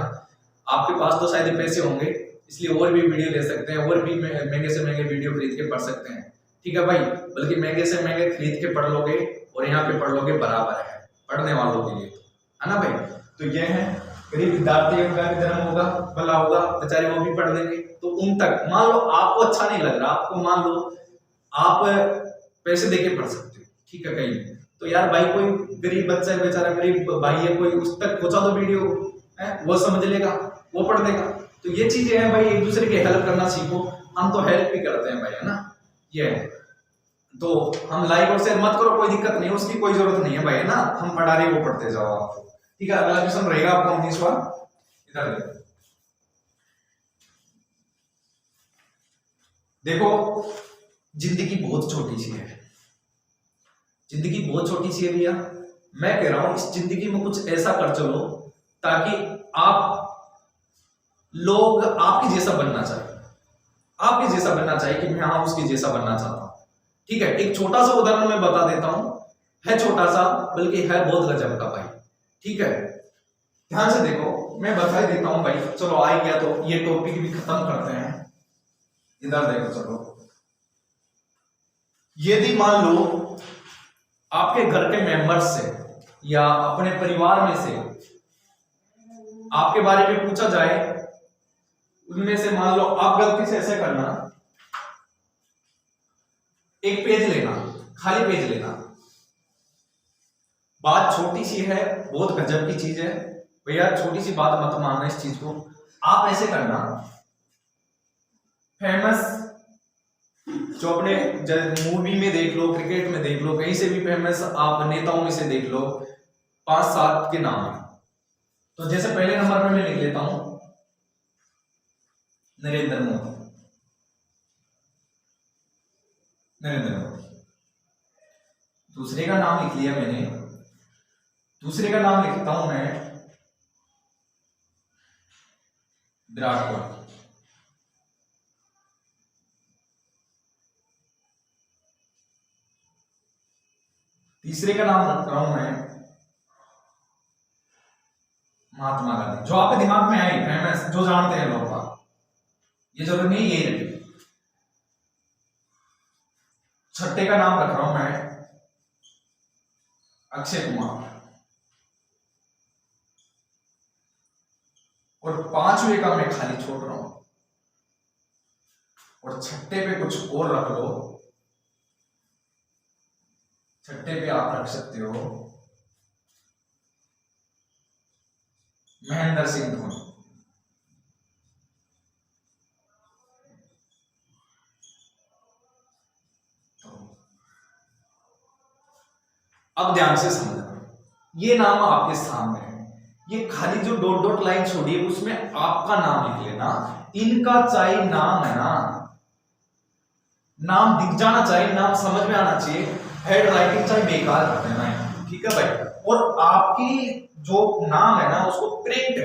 आपके पास तो शायद पैसे होंगे, इसलिए और भी वीडियो ले सकते हैं, और भी महंगे से महंगे वीडियो खरीद के पढ़ सकते हैं, ठीक है भाई। बल्कि महंगे से महंगे खरीद के पढ़ लोगे और यहाँ पे पढ़ लोगे, बराबर है पढ़ने वालों के लिए, है ना भाई। तो ये है गरीब विद्यार्थियों का भी धर्म होगा, भला होगा, बेचारे वो भी पढ़ लेंगे, तो उन तक, मान लो आपको अच्छा नहीं लग रहा, आपको मान लो आप पैसे देके पढ़ सकते हो, ठीक है कहीं, तो यार भाई कोई गरीब बच्चा है, बेचारा गरीब भाई है, कोई उस तक पहुंचा दो वीडियो, है वो समझ लेगा, वो पढ़ देगा। तो ये चीजें हैं भाई, एक दूसरे की हेल्प करना सीखो, हम तो हेल्प भी करते हैं भाई, है ना। ये तो हम लाइक और शेयर मत करो, कोई दिक्कत नहीं, उसकी कोई जरूरत नहीं है भाई, है ना, हम पढ़ा रहे वो पढ़ते जाओ आप, ठीक है। अगला क्वेश्चन रहेगा आपका 19वां, इधर देखो, जिंदगी बहुत छोटी सी है, जिंदगी बहुत छोटी सी है भैया, मैं कह रहा हूं इस जिंदगी में कुछ ऐसा कर चलो ताकि आप लोग आपके जैसा बनना चाहे, आपके जैसा बनना चाहिए कि मैं हाँ उसके जैसा बनना चाहता हूं, ठीक है। एक छोटा सा उदाहरण मैं बता देता हूं, है छोटा सा बल्कि है बहुत गजब का भाई, ठीक है। ध्यान से देखो, मैं बता ही देता हूं भाई, चलो आ गया तो ये टॉपिक भी खत्म करते हैं। इधर देखो, चलो यदि मान लो आपके घर के मेंबर्स से या अपने परिवार में से आपके बारे में पूछा जाए, उनमें से मान लो आप गलती से ऐसे करना, एक पेज लेना, खाली पेज लेना, बात छोटी सी है, बहुत गजब की चीज है भैया, छोटी सी बात मत मानना इस चीज को, आप ऐसे करना, फेमस जो अपने मूवी में देख लो, क्रिकेट में देख लो, कहीं से भी फेमस आप नेताओं में से देख लो, 5-7 के नाम है। तो जैसे पहले नंबर पर मैं लिख लेता हूं नरेंद्र मोदी, नरेंद्र मोदी। दूसरे का नाम लिख लिया मैंने, दूसरे का नाम लिखता हूं मैं विराट कोहली, तीसरे का नाम रख रहा हूं मैं महात्मा गांधी, जो आपके दिमाग में आई फेमस, जो जानते हैं लोग, ये जरूरी नहीं यही रखिए। छठे का नाम रख रहा हूं मैं अक्षय कुमार, और 5वें का मैं खाली छोड़ रहा हूं, और छठे पे कुछ और रख लो, छठे पे आप रख सकते हो महेंद्र सिंह धोनी। अब ध्यान से समझना, ये नाम आपके सामने है, ये खाली जो डॉट डॉट लाइन छोड़ी है उसमें आपका नाम लिख लेना, इनका चाहिए नाम है ना, नाम दिख जाना चाहिए, नाम समझ में आना चाहिए, हेड राइटिंग चाहे बेकार कर देना है, ठीक है भाई। और आपकी जो नाम है ना उसको प्रिंट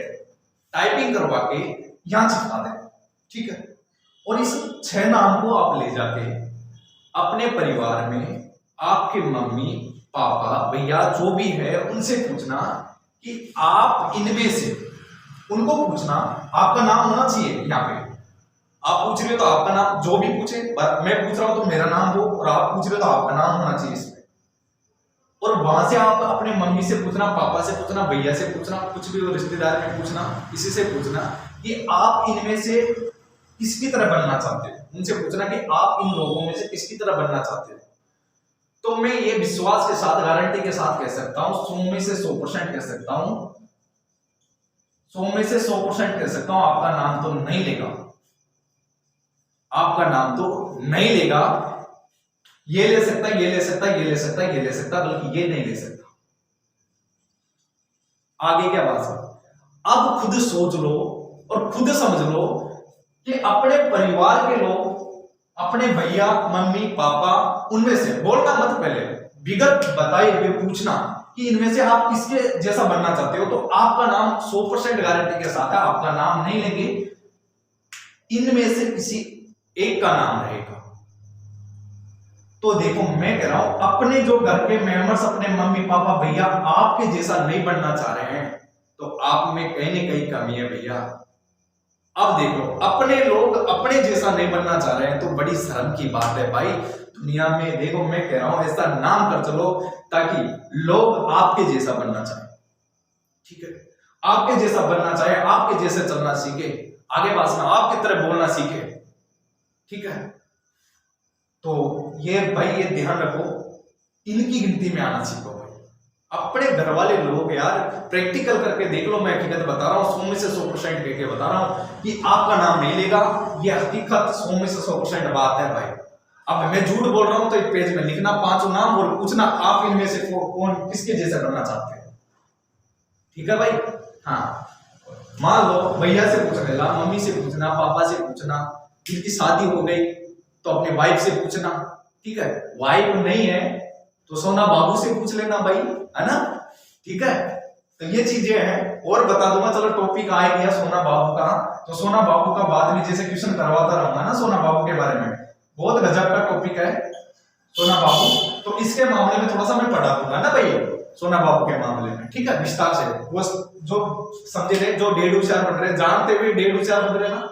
टाइपिंग करवा के यहां चिपका देना, ठीक है। और इस 6 नाम को आप ले जाके अपने परिवार में आपके मम्मी पापा भैया जो भी है उनसे पूछना कि आप इनमें से, उनको पूछना आपका नाम होना चाहिए। यहाँ पे आप पूछ रहे हो तो आपका नाम, जो भी पूछे, मैं पूछ रहा हूं तो मेरा नाम हो, और आप पूछ रहे हो तो आपका नाम होना चाहिए इसमें। और वहां से आप अपने मम्मी से पूछना, पापा से पूछना, भैया से पूछना, कुछ भी हो रिश्तेदार में पूछना, किसी से पूछना कि आप इनमें से किसकी तरह बनना चाहते हो। उनसे पूछना कि आप इन लोगों में से किसकी तरह बनना चाहते हो। तो मैं ये विश्वास के साथ, गारंटी के साथ कह सकता हूं, 100 में से 100% कह सकता हूं, 100 में से 100% कह सकता हूं, आपका नाम तो नहीं लेगा, आपका नाम तो नहीं लेगा। ये ले सकता है, ये ले सकता है, ये ले सकता है, ये ले सकता है, बल्कि ये नहीं ले सकता। आगे क्या बात है, अब खुद सोच लो और खुद समझ लो कि अपने परिवार के लोग, अपने भैया मम्मी पापा, उनमें से बोलना मत, पहले विगत बताए हुए पूछना कि इनमें से आप किसके जैसा बनना चाहते हो। तो आपका नाम 100% गारंटी के साथ है, आपका नाम नहीं लेंगे, इनमें से किसी एक का नाम रहेगा। तो देखो मैं कह रहा हूं, अपने जो घर के मेंबर्स, अपने मम्मी पापा भैया आपके जैसा नहीं बनना चाह रहे हैं, तो आप में कहीं ना कहीं कमी है भैया। अब देख लो, अपने लोग अपने जैसा नहीं बनना चाह रहे हैं तो बड़ी शर्म की बात है भाई दुनिया में। देखो मैं कह रहा हूं, ऐसा नाम कर चलो ताकि लोग आपके जैसा बनना चाहे, ठीक है, आपके जैसा बनना चाहे, आपके जैसे चलना सीखे, आगे बढ़ना, आपकी तरह बोलना सीखे, ठीक है। तो ये भाई ये ध्यान रखो, इनकी गिनती में आना सीखो भाई। अपने घर वाले लोग यार प्रैक्टिकल करके देख लो, मैं हकीकत बता रहा हूं, 100 में से 100% कहके बता रहा हूं कि आपका नाम नहीं लेगा, ये हकीकत 100 में से 100% बात है भाई। अब मैं झूठ बोल रहा हूं तो एक पेज में लिखना 5 नाम और पूछना आप इनमें से कौन किसके जैसे बनना चाहते हैं, ठीक है भाई। हाँ, मान लो भैया से पूछ लेना, मम्मी से पूछना, पापा से पूछना, जिनकी शादी हो गई तो अपने वाइफ से पूछना, ठीक है। वाइफ नहीं है तो सोना बाबू से पूछ लेना भाई, है ना, ठीक है। तो ये चीजें हैं, और बता दूंगा, चलो टॉपिक आ गया सोना बाबू का, तो सोना बाबू का बाद में जैसे क्वेश्चन करवाता रहूंगा ना सोना बाबू के बारे में, बहुत गजब का टॉपिक है सोना बाबू। तो इसके मामले में थोड़ा सा मैं पढ़ा दूंगा ना भाई, सोना बाबू के मामले में, ठीक है, विस्तार से। वो जो समझे रहे, जो 1.5 होशियार बन रहे, जानते हुए 1.5 होशियार बन रहे ना,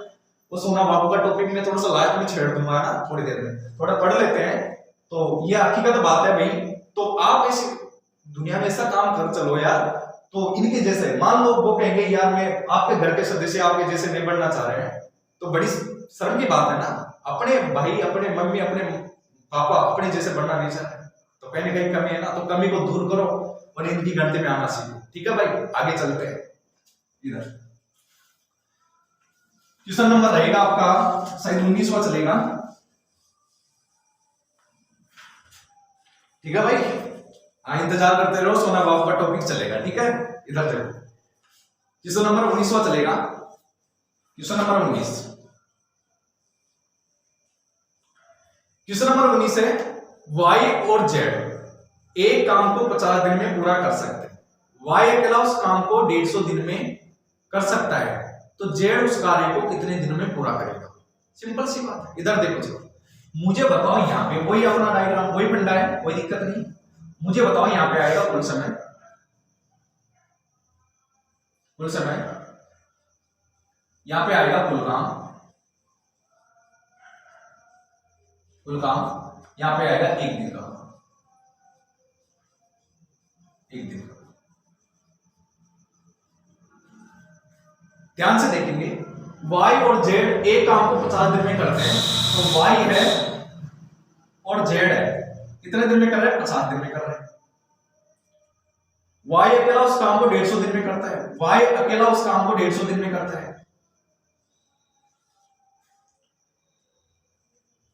वो सोना बाबू का टॉपिक में थोड़ा सा लास्ट में छेड़ दूंगा ना, थोड़ी देर में थोड़ा पढ़ लेते हैं। तो ये हकीकत बात है भाई। तो आप इस दुनिया में ऐसा काम कर चलो यार, तो इनके जैसे, मान लो वो कहेंगे यार मैं आपके घर के सदस्य आपके जैसे नहीं बनना चाह रहे हैं, तो बड़ी शर्म की बात है ना। अपने भाई, अपने मम्मी, अपने पापा अपने जैसे बनना नहीं चाह रहे, तो कहीं ना कहीं कमी है ना, तो कमी को दूर करो और इनकी गिनती में आना सीखो, ठीक है भाई। आगे चलते हैं, इधर क्वेश्चन नंबर रहेगा आपका शायद 19वां चलेगा, ठीक है भाई। हाँ, इंतजार करते रहो, सोना बाबू का टॉपिक चलेगा, ठीक है। इधर देखो, क्वेश्चन नंबर 19वां चलेगा, क्वेश्चन नंबर 19, क्वेश्चन नंबर 19 है, वाई और जेड एक काम को 50 दिन में पूरा कर सकते हैं। वाई अकेला उस काम को 150 दिन में कर सकता है, तो जेड उस कार्य को कितने दिन में पूरा करेगा। सिंपल सी बात है। इधर देखो चलो, मुझे बताओ, यहाँ पे वही अपना डायग्राम, वही फंडा है, कोई दिक्कत नहीं। मुझे बताओ यहाँ पे आएगा कुल समय, कुल समय, यहाँ पे आएगा कुल काम, कुल काम, यहाँ पे आएगा एक दिन का, एक दिन का। ध्यान से देखेंगे, y और z एक काम को 50 दिन में करते हैं, तो y है और z है, कितने दिन में कर रहे हैं, 50 दिन में कर रहे हैं। y अकेला उस काम को 150 दिन में करता है, y अकेला उस काम को 150 दिन में करता है,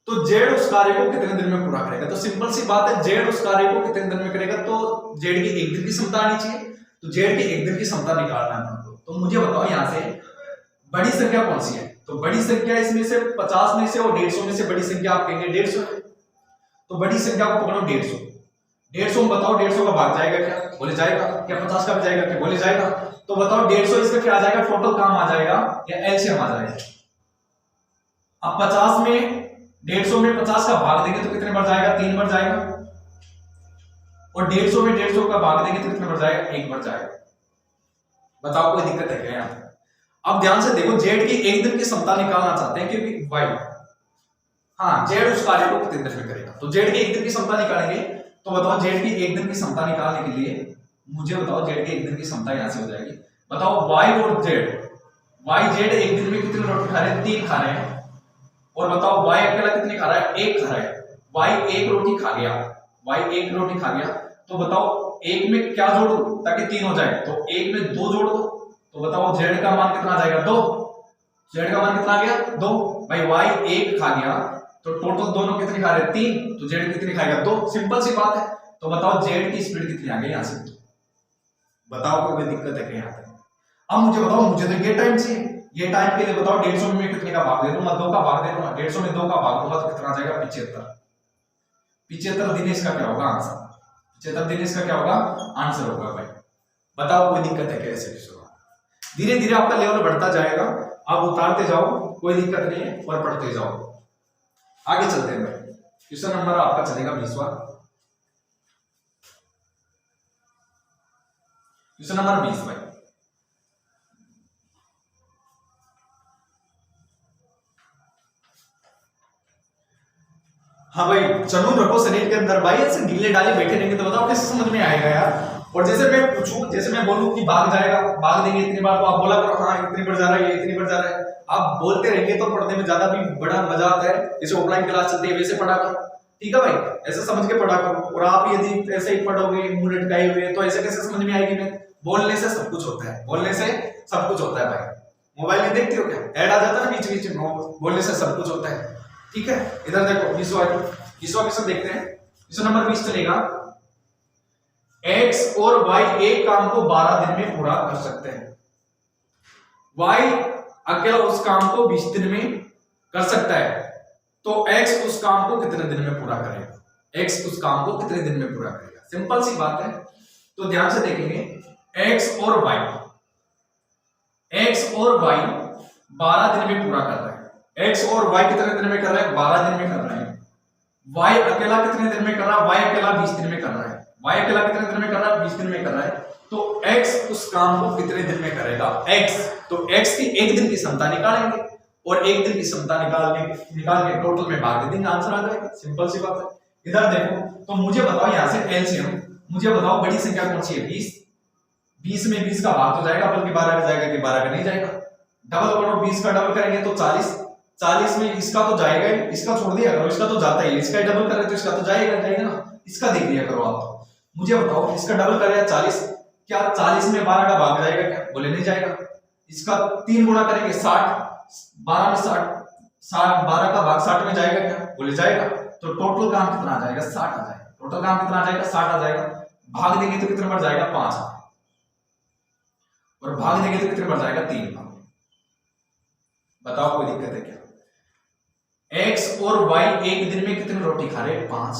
तो z उस कार्य को कितने दिन में पूरा करेगा। तो सिंपल सी बात है, z उस कार्य को कितने दिन में करेगा, तो z की एक दिन की क्षमता आनी चाहिए, तो z की एक दिन की क्षमता निकालना है हमको। तो मुझे बताओ यहां से बड़ी संख्या कौन सी है, तो बड़ी संख्या इसमें से 50 में से और 150 में से बड़ी संख्या आप कहेंगे 150 है, तो बड़ी संख्या को पकड़ो 150, 150 में बताओ 150 का भाग जाएगा क्या, बोले जाएगा, क्या 50 का भी जाएगा क्या, बोले जाएगा। तो बताओ 150 इसका क्या आ जाएगा, टोटल काम आ जाएगा या एलसीएम आ जाएगा, अब 50 में 150 में 50 का भाग देंगे तो कितने बढ़ जाएगा, 3 बढ़ जाएगा। और 150 में 150 का भाग देंगे तो कितने बढ़ जाएगा, 1 बढ़ जाएगा। बताओ कोई दिक्कत है क्या यहाँ पे? अब ध्यान से देखो, जेड की एक दिन की क्षमता निकालना चाहते हैं कि वाई, हाँ जेड उस कार्य को कितने दिन में करेगा। तो जेड की एक दिन की क्षमता निकालेंगे, तो बताओ जेड की एक दिन की क्षमता निकालने के लिए मुझे बताओ जेड की एक दिन की क्षमता यहां से हो जाएगी। बताओ वाई और जेड, वाई जेड एक दिन में कितने रोटी खा रहे हैं, 3 खा रहे हैं। और बताओ वाई अकेला कितने खा रहा है, 1 खा रहा है। वाई 1 रोटी खा गया, वाई 1 रोटी खा गया, तो बताओ 1 में क्या जोड़ दो ताकि 3 हो जाए, तो 1 में 2 जोड़ दो, तो बताओ जेड का मान कितना आ जाएगा, 2। जेड का मान कितना आ गया, 2। भाई वाई 1 खा गया तो टोटल दोनों कितने खा रहे हैं, 3, तो जेड कितने खाएगा, 2। सिंपल सी बात है। तो बताओ जेड की स्पीड कितनी आ गई यहां से, बताओ कोई दिक्कत है क्या यहाँ पे? अब मुझे बताओ, मुझे तो ये टाइम चाहिए, ये टाइम के लिए बताओ 150 में कितने का भाग दे दूंगा, 2 का भाग दे दूंगा। 150 में 2 का भाग दूंगा तो कितना आ जाएगा, 75। 75 दिन इसका क्या होगा आंसर, 75 दिन इसका क्या होगा आंसर होगा। भाई बताओ कोई दिक्कत है कैसे? धीरे धीरे आपका लेवल बढ़ता जाएगा, आप उतारते जाओ, कोई दिक्कत नहीं है, और पढ़ते जाओ। आगे चलते हैं भाई, क्वेश्चन नंबर आपका चलेगा 20वां। क्वेश्चन नंबर 20 भाई, हाँ भाई चनून रखो शरीर के अंदर। भाई ऐसे ढीले डाले बैठे रहेंगे तो बताओ कैसे समझ में आएगा यार। और जैसे मैं पूछूं, जैसे मैं बोलूं कि भाग जाएगा, भाग देंगे इतनी बार, तो आप बोला करो हाँ इतनी बढ़ जा रहा है, ये इतनी बढ़ जा रहा है। आप बोलते रहेंगे तो पढ़ने में ज्यादा भी बड़ा मजा आता है। जैसे ऑफलाइन क्लास चलती है वैसे पढ़ा करो, ठीक है भाई, ऐसे समझ के पढ़ा करो। और आप यदि ऐसे ही पढ़ोगे मुंह लटकाए हुए तो ऐसे कैसे समझ में आएगी? मैं बोलने से सब कुछ होता है, बोलने से सब कुछ होता है भाई। मोबाइल में देखते हो क्या, ऐड आ जाता है ना बीच बीच में, बोलने से सब कुछ होता है, ठीक है। इधर देखो 20वां क्वेश्चन देखते हैं। क्वेश्चन नंबर 20 चलेगा, x और y एक काम को 12 दिन में पूरा कर सकते हैं। y अकेला उस काम को 20 दिन में कर सकता है, तो x उस काम को कितने दिन में पूरा करेगा? x उस काम को कितने दिन में पूरा करेगा? सिंपल सी बात है। तो ध्यान से देखेंगे, x और y 12 दिन में पूरा कर रहा है। x और y कितने दिन में कर रहा है? 12 दिन में कर रहा है। y अकेला कितने दिन में कर रहा है? y अकेला 20 दिन में कर रहा है। y अकेला कितने दिन में कर रहा है? 20 दिन में कर रहा है। तो x उस काम को कितने दिन में करेगा? x, तो x की एक दिन की क्षमता निकालेंगे और एक दिन की क्षमता निकाल के टोटल में भाग दे देंगे, आंसर आ जाएगा। सिंपल सी बात है। इधर देखो, तो मुझे बताओ यहां से एलसीएम, मुझे बताओ बड़ी संख्या कौन सी है? 20। 20 में 20 का भाग तो जाएगा, बल्कि 12 का जाएगा कि 12 का नहीं जाएगा। डबल करो, 20 का डबल करेंगे तो 40। 40 में इसका तो जाएगा ही, इसका छोड़ दिया करो, इसका तो जाता ही, इसका डबल करें तो इसका तो जाएगा ना, इसका देख लिया करो आप। तो मुझे बताओ इसका डबल करें 40, क्या 40 में 12 का भाग जाएगा क्या? बोले नहीं जाएगा। इसका 3 गुना करेंगे 60, 12 में 60, 12 का भाग 60 में जाएगा क्या? बोले जाएगा। तो टोटल काम कितना आ जाएगा? 60 आ जाएगा। टोटल काम कितना आ जाएगा? 60 आ जाएगा। भाग देंगे तो कितना बढ़ जाएगा? 5, और भाग देंगे तो कितने बढ़ जाएगा? 3 भाग। बताओ कोई दिक्कत है क्या? x और y एक दिन में कितने रोटी खा रहे? 5।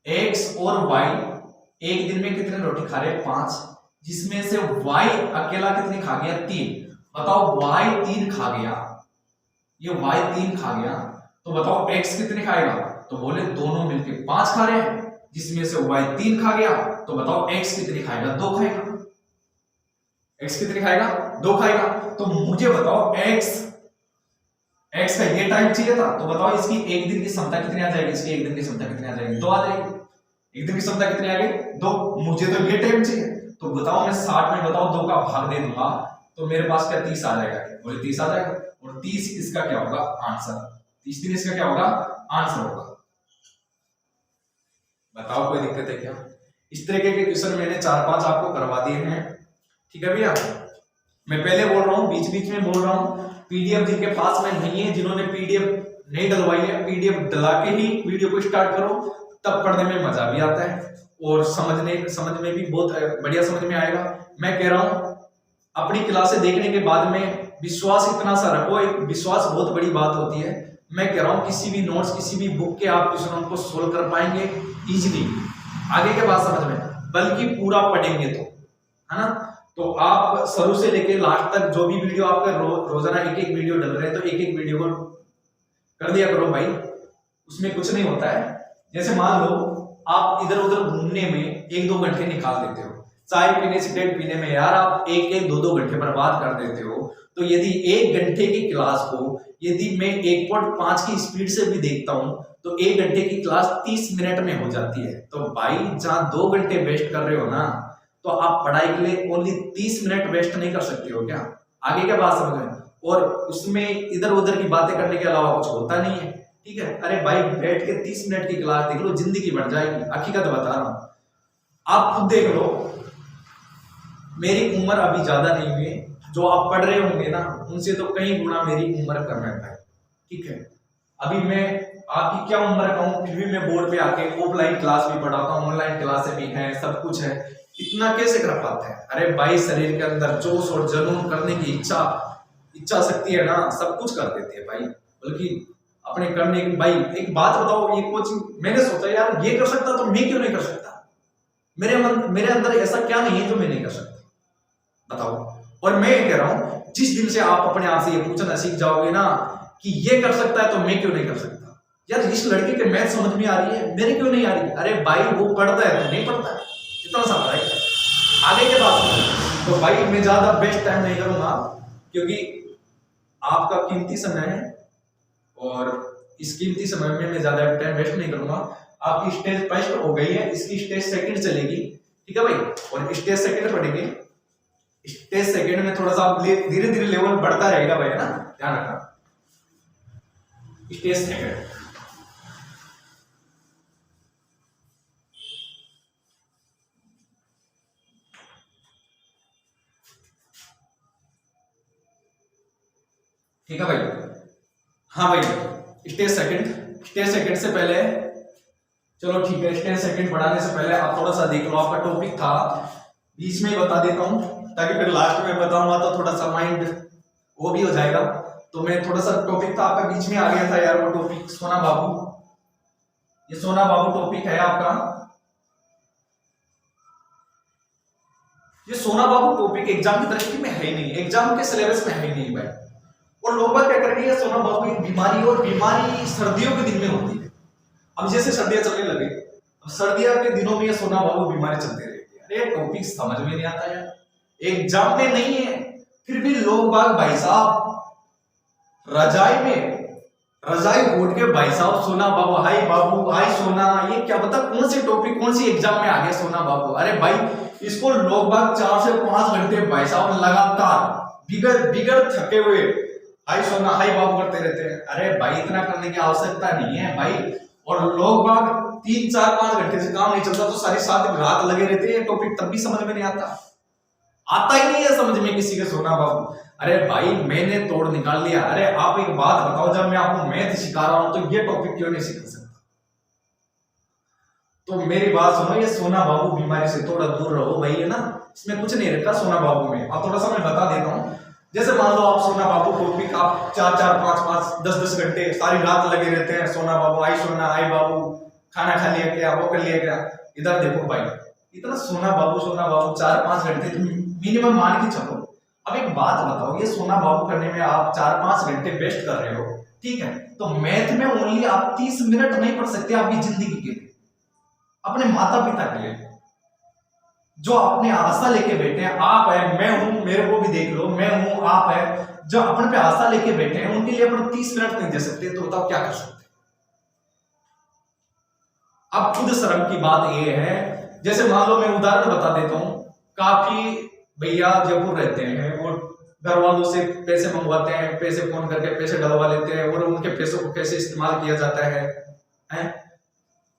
x और y एक दिन में कितने रोटी खा रहे? 5, जिसमें से y अकेला कितने खा गया? 3। बताओ y 3 खा गया, ये y 3 खा गया, तो बताओ x कितने खाएगा? तो बोले दोनों मिलके 5 खा रहे हैं, जिसमें से y 3 खा गया, तो बताओ x कितने खाएगा? 2 खाएगा। x कितने खाएगा? 2 खाएगा। तो मुझे बताओ x का ये टाइम चाहिए था, तो बताओ इसकी एक दिन की क्षमता कितनी आ जाएगी? इसकी एक दिन की क्षमता कितनी आ जाएगी? 2 आ जाएगी। एक दिन की क्षमता कितनी आ गई? 2। मुझे तो ये टाइम चाहिए, तो बताओ मैं 60 में बताओ 2 का भाग दे दूंगा तो मेरे पास क्या 30 आ जाएगा? बोले 30 आ जाएगा। और 30 इसका क्या होगा? आंसर। 30 दिन इसका क्या होगा? आंसर होगा। बताओ कोई दिक्कत है क्या? इस तरीके के क्वेश्चन मैंने 4-5 आपको करवा दिए हैं, ठीक है भैया। मैं पहले बोल रहा हूँ, बीच बीच में बोल रहा हूँ, पीडीएफ जिनके पास में नहीं है, जिन्होंने पीडीएफ नहीं डलवाई है, पीडीएफ डला के ही वीडियो को स्टार्ट करो, तब पढ़ने में मजा भी आता है और समझ में भी बहुत बढ़िया समझ में आएगा। मैं कह रहा हूँ अपनी क्लासें देखने के बाद में विश्वास इतना सा रखो, एक विश्वास बहुत बड़ी बात होती है। मैं कह रहा हूँ किसी भी नोट्स, किसी भी बुक के आप क्वेश्चन को सोल्व कर पाएंगे इजीली, आगे के बाद समझ में, बल्कि पूरा पढ़ेंगे तो, है ना। तो आप शुरू से लेके लास्ट तक जो भी वीडियो आपका रोजाना एक वीडियो डल रहे हैं, तो एक वीडियो को कर दिया करो भाई, उसमें कुछ नहीं होता है। जैसे मान लो आप इधर उधर घूमने में 1-2 घंटे निकाल देते हो, चाय पीने सिगरेट पीने में यार आप 1-1 2-2 घंटे बर्बाद कर देते हो, तो यदि 1 घंटे की क्लास को यदि मैं 1.5 की स्पीड से भी देखता हूं तो 1 घंटे की क्लास 30 मिनट में हो जाती है। तो भाई जहां 2 घंटे वेस्ट कर रहे हो ना, तो आप पढ़ाई के लिए ओनली 30 मिनट वेस्ट नहीं कर सकते हो क्या? आगे क्या बात समझ में? और उसमें इधर उधर की बातें करने के अलावा कुछ होता नहीं है, ठीक है? अरे भाई बैठ के 30 मिनट की क्लास देख लो, जिंदगी बढ़ जाएगी। हकीकत बता रहा हूं, आप खुद देख लो, मेरी उम्र अभी ज्यादा नहीं हुई, जो आप पढ़ रहे होंगे ना उनसे तो कई गुना मेरी उम्र कम है भाई, ठीक है? अभी मैं आपकी क्या उम्र का हूं, फिर भी मैं बोर्ड पे आके ऑफलाइन क्लास भी पढ़ाता हूँ, ऑनलाइन क्लासें भी हैं, सब कुछ है। इतना कैसे कर पाते हैं? अरे भाई शरीर के अंदर जोश और जुनून करने की इच्छा शक्ति है ना, सब कुछ कर देते हैं भाई। बल्कि अपने करने की, भाई एक बात बताओ, ये कोचिंग मैंने सोचा यार ये कर सकता तो मैं क्यों नहीं कर सकता? मेरे अंदर ऐसा क्या नहीं है जो मैं नहीं कर सकता, बताओ? और मैं कह रहा हूं जिस दिन से आप अपने आप से ये पूछना सीख जाओगे ना कि ये कर सकता है तो मैं क्यों नहीं कर सकता, यार इस लड़के के मैथ समझ में आ रही है, मेरे क्यों नहीं आ रही? अरे भाई वो पढ़ता है तो नहीं पढ़ता है, इतना सा फर्क है। आगे के बात तो भाई मैं ज्यादा बेस्ट टाइम नहीं करूंगा, क्योंकि आपका कीमती समय है और इस कीमती समय में मैं ज्यादा टाइम वेस्ट नहीं करूंगा। आपकी स्टेज फर्स्ट हो गई है, इसकी स्टेज सेकंड चलेगी, ठीक है भाई? और स्टेज सेकंड पढ़ेंगे, स्टेज सेकंड में थोड़ा सा धीरे धीरे लेवल बढ़ता रहेगा भाई, है ना? ध्यान रखना। स्टेज सेकंड ठीक है भाई? हाँ भाई, स्टेज सेकंड से पहले, चलो ठीक है, स्टेज सेकंड बढ़ाने से पहले आप थोड़ा सा देख लो, आपका टॉपिक था, बीच में ही बता देता हूं ताकि फिर लास्ट में बताऊंगा तो थोड़ा सा माइंड वो भी हो जाएगा। तो मैं थोड़ा सा टॉपिक था आपका बीच में आ गया था यार, वो टॉपिक सोना बाबू, ये सोना बाबू टॉपिक है आपका। ये सोना बाबू टॉपिक एग्जाम की दृष्टि में है ही नहीं, एग्जाम के सिलेबस में है ही नहीं भाई। और लोग क्या करेंगे, सोना बाबू की बीमारी, और बीमारी सर्दियों के दिन में होती है। अब जैसे सर्दियां चलने लगे, अब सर्दियों के दिनों में ये सोना बाबू बीमारी चलती रहेगी। अरे टॉपिक समझ में नहीं आता यार, एग्जाम में नहीं है, फिर भी लोग बाग भाई साहब रजाई ओढ़ के भाई साहब सोना बाबू हाय सोना, ये क्या पता कौन से टॉपिक कौन सी एग्जाम में आ गया सोना बाबू। अरे भाई इसको लोग बाग 4 से 5 घंटे भाई साहब लगातार बिगड़ थके हुए हाय सोना हाय बाबू करते रहते हैं। अरे भाई इतना करने की आवश्यकता नहीं है भाई। और लोग बाग 3, 4, 5 घंटे से काम नहीं चलता तो सारी 7 रात लगे रहते हैं, टॉपिक तब भी समझ में नहीं आता ही नहीं है समझ में किसी के सोना बाबू। अरे भाई मैंने तोड़ निकाल लिया। अरे आप एक बात बताओ, जब मैं आपको मैथ सिखा रहा हूं तो ये टॉपिक क्यों नहीं सिखा सकता? तो मेरी बात सुनो, ये सोना बाबू बीमारी से थोड़ा दूर रहो भाई, है ना? इसमें कुछ नहीं रखा सोना बाबू में। अब थोड़ा सा मैं बता देता हूँ। जैसे मान लो आप सोना बाबू टॉपिक आप 4, 5, 10 घंटे सारी रात लगे रहते हैं, सोना बाबू आई बाबू खाना खा लिया क्या, वो कर लिया क्या। इधर देखो भाई, इतना सोना बाबू 4, 5 घंटे मिनिमम मान के चलो। अब एक बात बताओ, ये सोना बाबू करने में आप 4, 5 घंटे वेस्ट कर रहे हो, ठीक है? तो मैथ में ओनली आप 30 मिनट नहीं पढ़ सकते आपकी जिंदगी के लिए, अपने माता पिता के लिए जो अपने आशा लेके बैठे हैं। आप है, मैं हूं, मेरे को भी देख लो, मैं हूं, आप है, जो अपने पे आशा लेके बैठे हैं, उनके लिए अपन 30 मिनट नहीं दे सकते, तो बताओ क्या कर सकते? अब खुद शर्म की बात यह है, जैसे मान लो मैं उदाहरण बता देता हूं, काफी भैया जयपुर रहते हैं, वो घर वालों से पैसे मंगवाते हैं, पैसे फोन करके पैसे डलवा लेते हैं, और उनके पैसों को कैसे इस्तेमाल किया जाता है?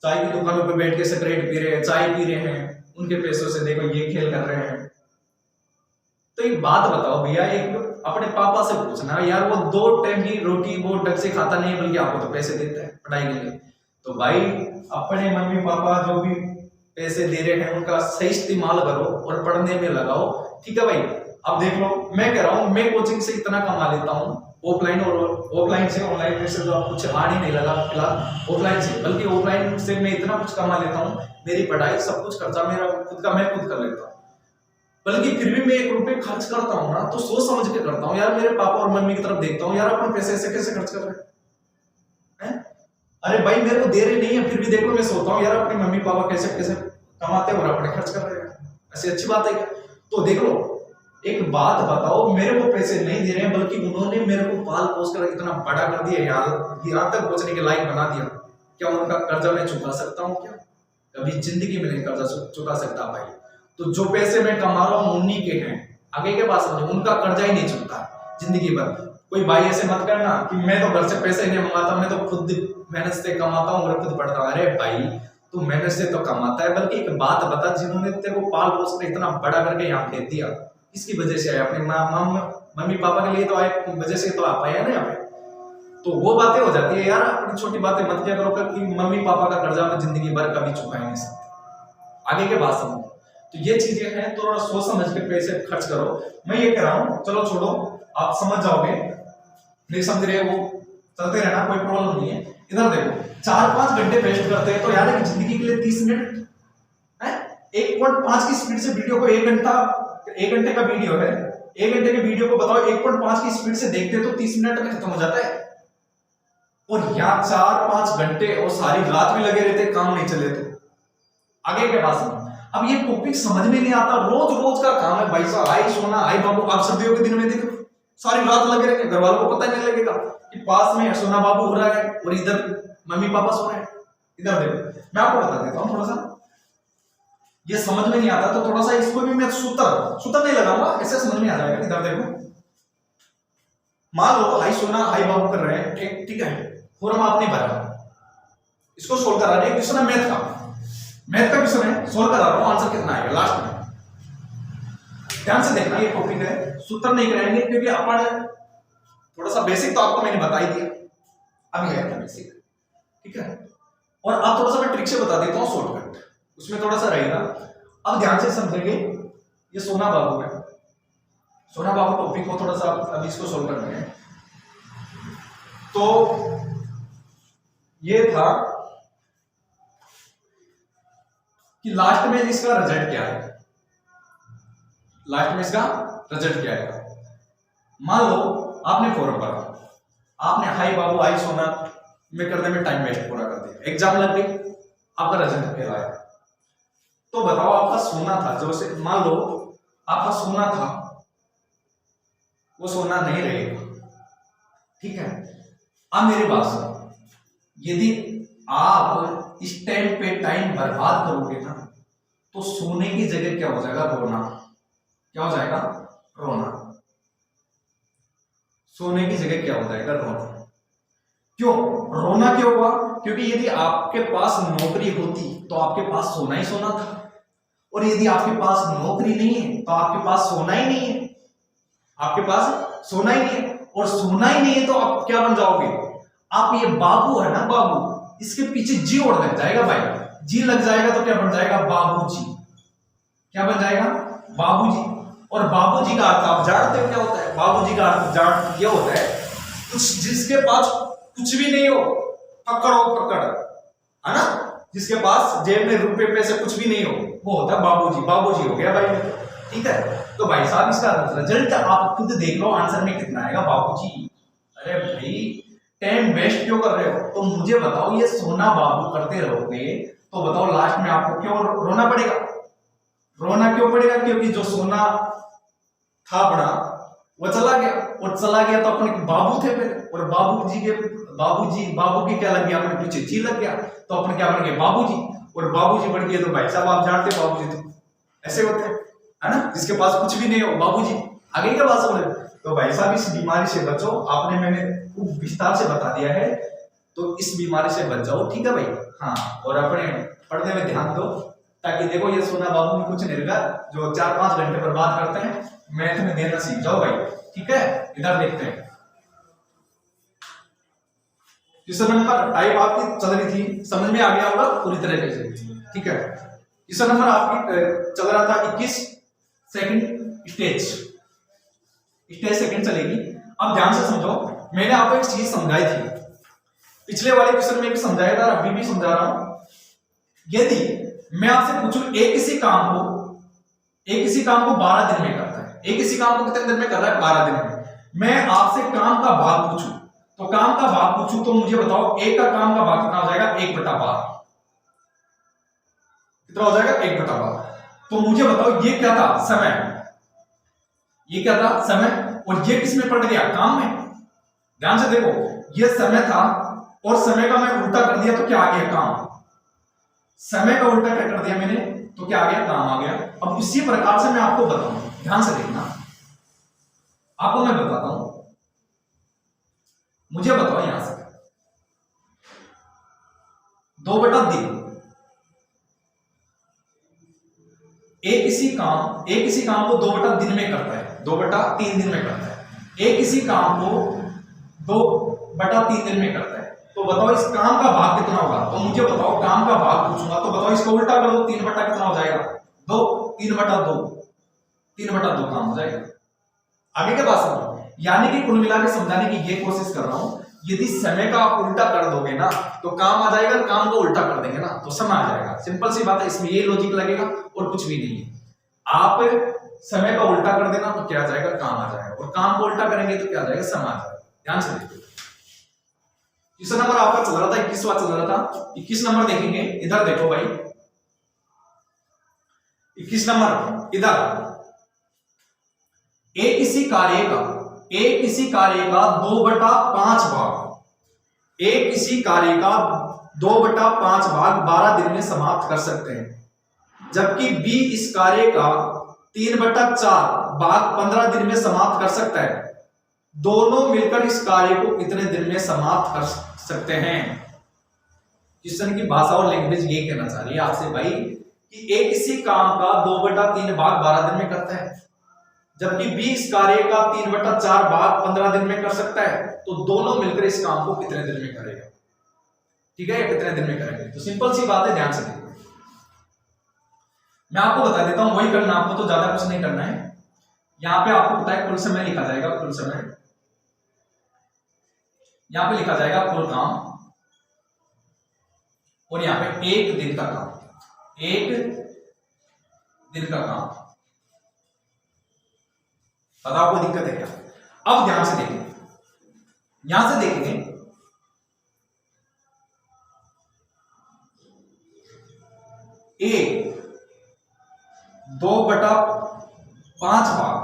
चाय की दुकानों पे बैठ के सिगरेट पी रहे हैं, चाय पी रहे हैं, उनके पैसों से देखो ये खेल कर रहे हैं। तो एक बात बताओ भैया, एक अपने पापा से पूछना यार, वो 2 टाइम की रोटी वो ढंग से खाता नहीं है, बल्कि आपको तो पैसे देता है पढ़ाई के लिए। तो भाई अपने मम्मी पापा जो भी पैसे दे रहे हैं उनका सही इस्तेमाल करो और पढ़ने में लगाओ, ठीक है भाई? अब देख लो, मैं कह रहा हूं, मैं कोचिंग से इतना कमा लेता हूं, ऑफलाइन और ऑफलाइन से, ऑनलाइन में से तो कुछ आ नहीं लगा फिलहाल, ऑफलाइन से, बल्कि ऑफलाइन से मैं इतना कुछ कमा लेता हूं, मेरी पढ़ाई सब कुछ खर्चा मेरा खुद का, मैं खुद कर लेता हूं। बल्कि फिर भी मैं 1 रुपए खर्च करता हूं ना, तो सोच समझ के करता हूं यार। मेरे पापा और मम्मी की तरफ देखता हूं यार, अपने पैसे ऐसे कैसे खर्च कर रहे हैं, अरे भाई मेरे को दे रहे नहीं है, फिर भी देख लो मैं सोता हूँ यार अपने मम्मी पापा कैसे कैसे कमाते हैं और अपने खर्च कर रहे हैं, ऐसी अच्छी बात है क्या? तो देख लो, एक बात बताओ, मेरे को पैसे नहीं दे रहे हैं बल्कि उन्होंने मेरे को पाल पोस कर इतना बड़ा कर दिया, यहाँ तक पहुंचने के लायक बना दिया, क्या उनका कर्जा मैं चुका सकता हूँ क्या? कभी जिंदगी में नहीं कर्जा चुका सकता भाई। तो जो पैसे मैं कमा रहा हूँ उन्हीं के हैं, आगे के पास उनका कर्जा ही नहीं चुकता जिंदगी भर। कोई भाई ऐसे मत करना कि मैं तो घर से पैसे नहीं मंगाता, मैं तो खुद मेहनत से कमाता हूँ और खुद पढ़ता हूँ। अरे भाई तू मेहनत से तो कमाता है, बल्कि एक बात बता, जिन्होंने तेरे को पाल पोस कर इतना बड़ा करके यहाँ भेज दिया, इसकी वजह से आए, अपने मम्मी पापा के लिए तो आए, वजह से तो आप आए ना यहाँ पे। तो वो बातें हो जाती है यार, अपनी छोटी बातें मत किया करो कि मम्मी पापा का कर्जा मैं जिंदगी भर कभी चुका ही नहीं सकता। आगे के बात समझो, तो ये चीजें हैं, तो थोड़ा सोच समझ के पैसे खर्च करो। मैं ये कह रहा हूँ, चलो छोड़ो, आप समझ जाओगे, नहीं समझ रहे वो चलते रहना, कोई प्रॉब्लम नहीं है। इधर देखो, 4-5 घंटे वेस्ट करते हैं, तो यार एक जिंदगी के लिए 30 मिनट है, 1.5 की स्पीड से वीडियो को 1 घंटे का वीडियो है, 1 घंटे के वीडियो को बताओ 1.5 की स्पीड से देखते तो 30 मिनट में खत्म हो जाता है। और यहाँ 4-5 घंटे और सारी रात भी लगे रहते, काम नहीं चले तो आगे के पास में। अब ये टॉपिक समझ में नहीं आता, रोज रोज का काम है भाई साहब, आई सोना आई बाबू। आप सर्दियों के दिन में देखो सारी रात लगे रहेंगे, घर वालों को पता नहीं लगेगा कि पास में सोना बाबू हो रहा है और इधर मम्मी पापा सो रहे हैं। इधर देखो, मैं आपको बता देता हूँ थोड़ा सा, ये समझ में नहीं आता तो थोड़ा सा इसको भी मैं सूत्र नहीं लगाऊंगा, ऐसे समझ में आ जाएगा। इधर देखो, मान लो हाई सोना हाई बाबू कर रहे हैं, ठीक है, फॉर्म आपने भरा, इसको सोल्व करा रहे हैं, क्वेश्चन है मैथ का क्वेश्चन है, सोल्व करा रहा हूं, आंसर कितना आएगा लास्ट में। ध्यान से देखना, ये टॉपिक है, सूत्र नहीं कराएंगे क्योंकि अपन थोड़ा सा बेसिक तो आपको मैंने बता ही दिया, अभी है बेसिक, ठीक है। और अब थोड़ा सा मैं ट्रिक से बता देता हूँ शॉर्टकट, उसमें थोड़ा सा रहेगा। अब ध्यान से समझेंगे, ये सोना बाबू है, सोना बाबू टॉपिक को थोड़ा सा अभी इसको सोल्व करना है। तो ये था कि लास्ट में इसका रिजल्ट क्या है, लास्ट में इसका रिजल्ट क्या है। मान लो आपने फॉर्म भरा, आपने हाई बाबू हाई सोना में करने में टाइम वेस्ट पूरा कर दिया, एग्जाम लग गई, आपका रिजल्ट फेल आया। तो बताओ आपका सोना था, जो से मान लो आपका सोना था, वो सोना नहीं रहेगा, ठीक है। अब मेरी बात सुनो, यदि आप इस टाइम पे टाइम बर्बाद करोगे ना, तो सोने की जगह क्या हो जाएगा, रोना। क्या हो जाएगा, रोना। सोने की जगह क्या हो जाएगा, रोना। क्यों रोना, क्यों हुआ? क्योंकि यदि आपके पास नौकरी होती तो आपके पास सोना ही सोना था, और यदि आपके पास नौकरी नहीं है तो आपके पास सोना ही नहीं है, आपके पास सोना ही नहीं है। और सोना ही नहीं है तो आप क्या बन जाओगे, आप ये बाबू है ना बाबू, इसके पीछे जी और लग जाएगा भाई, जी लग जाएगा तो क्या बन जाएगा, बाबूजी। क्या बन जाएगा, बाबूजी। और बाबूजी का अर्थ आप जानते हो क्या होता है, बाबूजी का अर्थ जान ये होता है, कुछ जिसके पास कुछ भी नहीं हो, फक्कड़ हो, फक्कड़ है ना, जिसके पास जेब में रुपए पैसे कुछ भी नहीं हो, वो होता है बाबूजी। बाबूजी हो गया भाई, ठीक है। तो भाई साहब इसका रिजल्ट आप खुद देख लो, आंसर में कितना आएगा, बाबूजी। अरे भाई टाइम वेस्ट क्यों कर रहे हो? तो मुझे बताओ, ये सोना बाबू करते रहोगे तो बताओ लास्ट में आपको क्यों रोना पड़ेगा? रोना क्यों पड़ेगा? क्योंकि जो सोना था बड़ा वो चला गया, और चला गया तो अपने बाबू थे पहले, और बाबू की क्या लग गया, अपने पीछे जी लग गया, तो अपने क्या बन गए, बाबूजी। और बाबूजी बढ़ गए तो भाई साहब आप जानते हैं बाबूजी तो ऐसे होते हैं, है ना, जिसके पास कुछ भी नहीं हो, बाबूजी। आगे क्या बात समझ? तो भाई साहब इस बीमारी से बचो, आपने मैंने खूब विस्तार से बता दिया है, तो इस बीमारी से बच जाओ, ठीक है भाई। हाँ, और अपने पढ़ने में ध्यान दो, ताकि देखो ये सोना बाबू में कुछ नहीं रहेगा, जो 4-5 घंटे बर्बाद करते हैं, मैथ में देना सीख जाओ भाई, ठीक है। इधर देखते हैं, क्वेश्चन नंबर टाइप आपकी चल रही थी, समझ में आ गया होगा पूरी तरीके से, ठीक है। क्वेश्चन नंबर आपकी चल रहा था 21 सेकंड स्टेज सेकंड चलेगी। अब ध्यान से समझो, मैंने आपको एक चीज समझाई थी, पिछले वाले क्वेश्चन में भी समझाया था, अभी भी समझा रहा हूं। यदि मैं आपसे पूछूं एक किसी काम को 12 दिन में करता है, एक किसी काम को कितने दिन में कर रहा है, 12 दिन में, मैं आपसे काम का भाग पूछूं तो काम का भाग पूछूं तो मुझे बताओ ए का काम का भाग कितना हो जाएगा, 1/12। कितना हो जाएगा, 1/12। तो मुझे बताओ ये क्या था, समय। ये क्या था, समय। और ये किस में पड़ गया, काम में। ध्यान से देखो, ये समय था और समय का मैं उल्टा कर दिया तो क्या आ गया, काम। समय का उल्टा क्या कर दिया मैंने, तो क्या आ गया, काम आ गया। अब इसी प्रकार से मैं आपको बताऊं, ध्यान से देखना, आपको मैं बताता हूं। मुझे बताओ यहां से 2/3। एक किसी काम को 2/3 में करता है, 2/3 दिन में करता है। एक किसी काम को 2/3 दिन में करता है। तो बताओ इस काम का भाग कितना होगा, तो मुझे बताओ, काम का भाग पूछूंगा तो बताओ इसको उल्टा कर दो, 3 बटा कितना हो जाएगा, 2, 3/2, 3/2 काम हो जाएगा। आगे के बात समझो, यानी कि कुल मिला के समझाने की ये कोशिश कर रहा हूं, यदि समय का आप उल्टा कर दोगे ना तो काम आ जाएगा, काम को उल्टा कर देंगे ना तो समय आ जाएगा। सिंपल सी बात है, इसमें ये लॉजिक लगेगा और कुछ भी नहीं है। आप समय का उल्टा कर देना तो क्या आ जाएगा, काम आ जाएगा, और काम को उल्टा करेंगे तो क्या आ जाएगा, समय आ जाएगा। ध्यान से देखिए, किस नंबर आपका चल रहा था, 21वां चल रहा था। 21 नंबर देखेंगे, इधर देखो भाई, 21 नंबर इधर। एक किसी कार्य का 2/5 भाग, एक किसी कार्य का 2/5 भाग 12 दिन में समाप्त कर सकते हैं, जबकि बी इस कार्य का 3/4 भाग 15 दिन में समाप्त कर सकता है। दोनों मिलकर इस कार्य को कितने दिन में समाप्त कर सकते हैं। क्वेश्चन की भाषा और लैंग्वेज ये कहना चाह रही है आपसे भाई कि एक किसी काम का 2/3 भाग 12 दिन में करता है, जबकि बी इस कार्य का 3/4 भाग 15 दिन में कर सकता है। तो दोनों मिलकर इस काम को कितने दिन में करेगा, ठीक है, कितने दिन में करेंगे। तो सिंपल सी बात है, ध्यान से देखो, मैं आपको बता देता हूं, वही करना, आपको तो ज्यादा कुछ नहीं करना है। यहां पे आपको पता है कुल समय लिखा जाएगा, कुल समय यहां पे लिखा जाएगा कुल काम, और यहां पे 1 दिन का काम, 1 दिन का काम। बताओ कोई दिक्कत है क्या। अब ध्यान से देखें, यहां से देखेंगे, ए 2/5 भाग,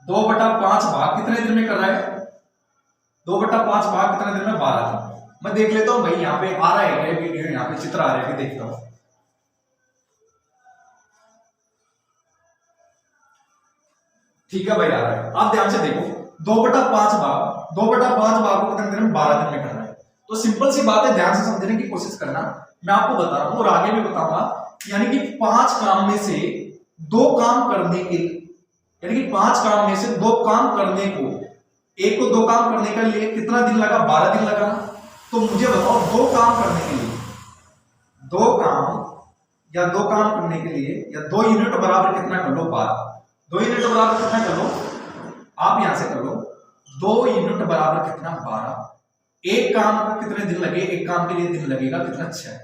2/5 भाग कितने दिन में कर रहा है, 2/5 भाग कितने दिन में, 12 दिन। मैं देख लेता हूं भाई, यहां पे आ रहा है क्या वीडियो, यहां पे चित्र आ रहा है, देखता हूं। ठीक है भाई, आ रहा है। आप ध्यान से देखो, 2/5 भाग को कितने दिन में, 12 दिन में करना है। तो सिंपल सी बात है, ध्यान से समझने की कोशिश करना, मैं आपको बता रहा हूं और आगे भी बताऊंगा। यानी कि 5 काम में से 2 काम करने के, यानी कि 5 काम में से 2 काम करने को, एक को 2 काम करने के लिए कितना दिन लगा, 12 दिन लगा। तो मुझे बताओ 2 काम करने के लिए, 2 काम या 2 काम करने के लिए, या 2 यूनिट बराबर कितना कर लो, 12। 2 यूनिट बराबर कितना कर लो, आप यहां से कर लो, 2 यूनिट बराबर कितना, 12। एक काम का कितने दिन लगे, एक काम के लिए दिन लगेगा कितना, 6।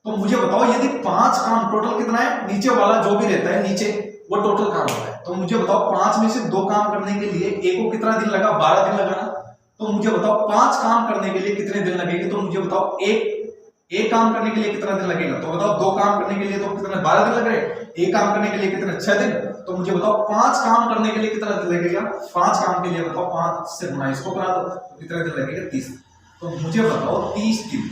तो मुझे बताओ यदि 5 काम, टोटल कितना है, नीचे वाला जो भी रहता है नीचे वो टोटल काम होता है। तो मुझे बताओ 5 में से 2 काम करने के लिए एक को कितना दिन लगा, 12 दिन लगा ना। तो मुझे बताओ 5 काम करने के लिए कितने दिन लगेंगे, तो मुझे बताओ एक काम करने के लिए कितना दिन लगेगा, तो बताओ 2 काम करने के लिए तो कितना, 12 दिन लग रहे, एक काम करने के लिए कितने, 6 दिन। तो मुझे बताओ 5 काम करने के लिए कितना दिन लगेगा, 5 काम के लिए बताओ 5 से गुणा इसको करा दो, तो कितने दिन लगेगा, 30। तो मुझे बताओ 30 दिन,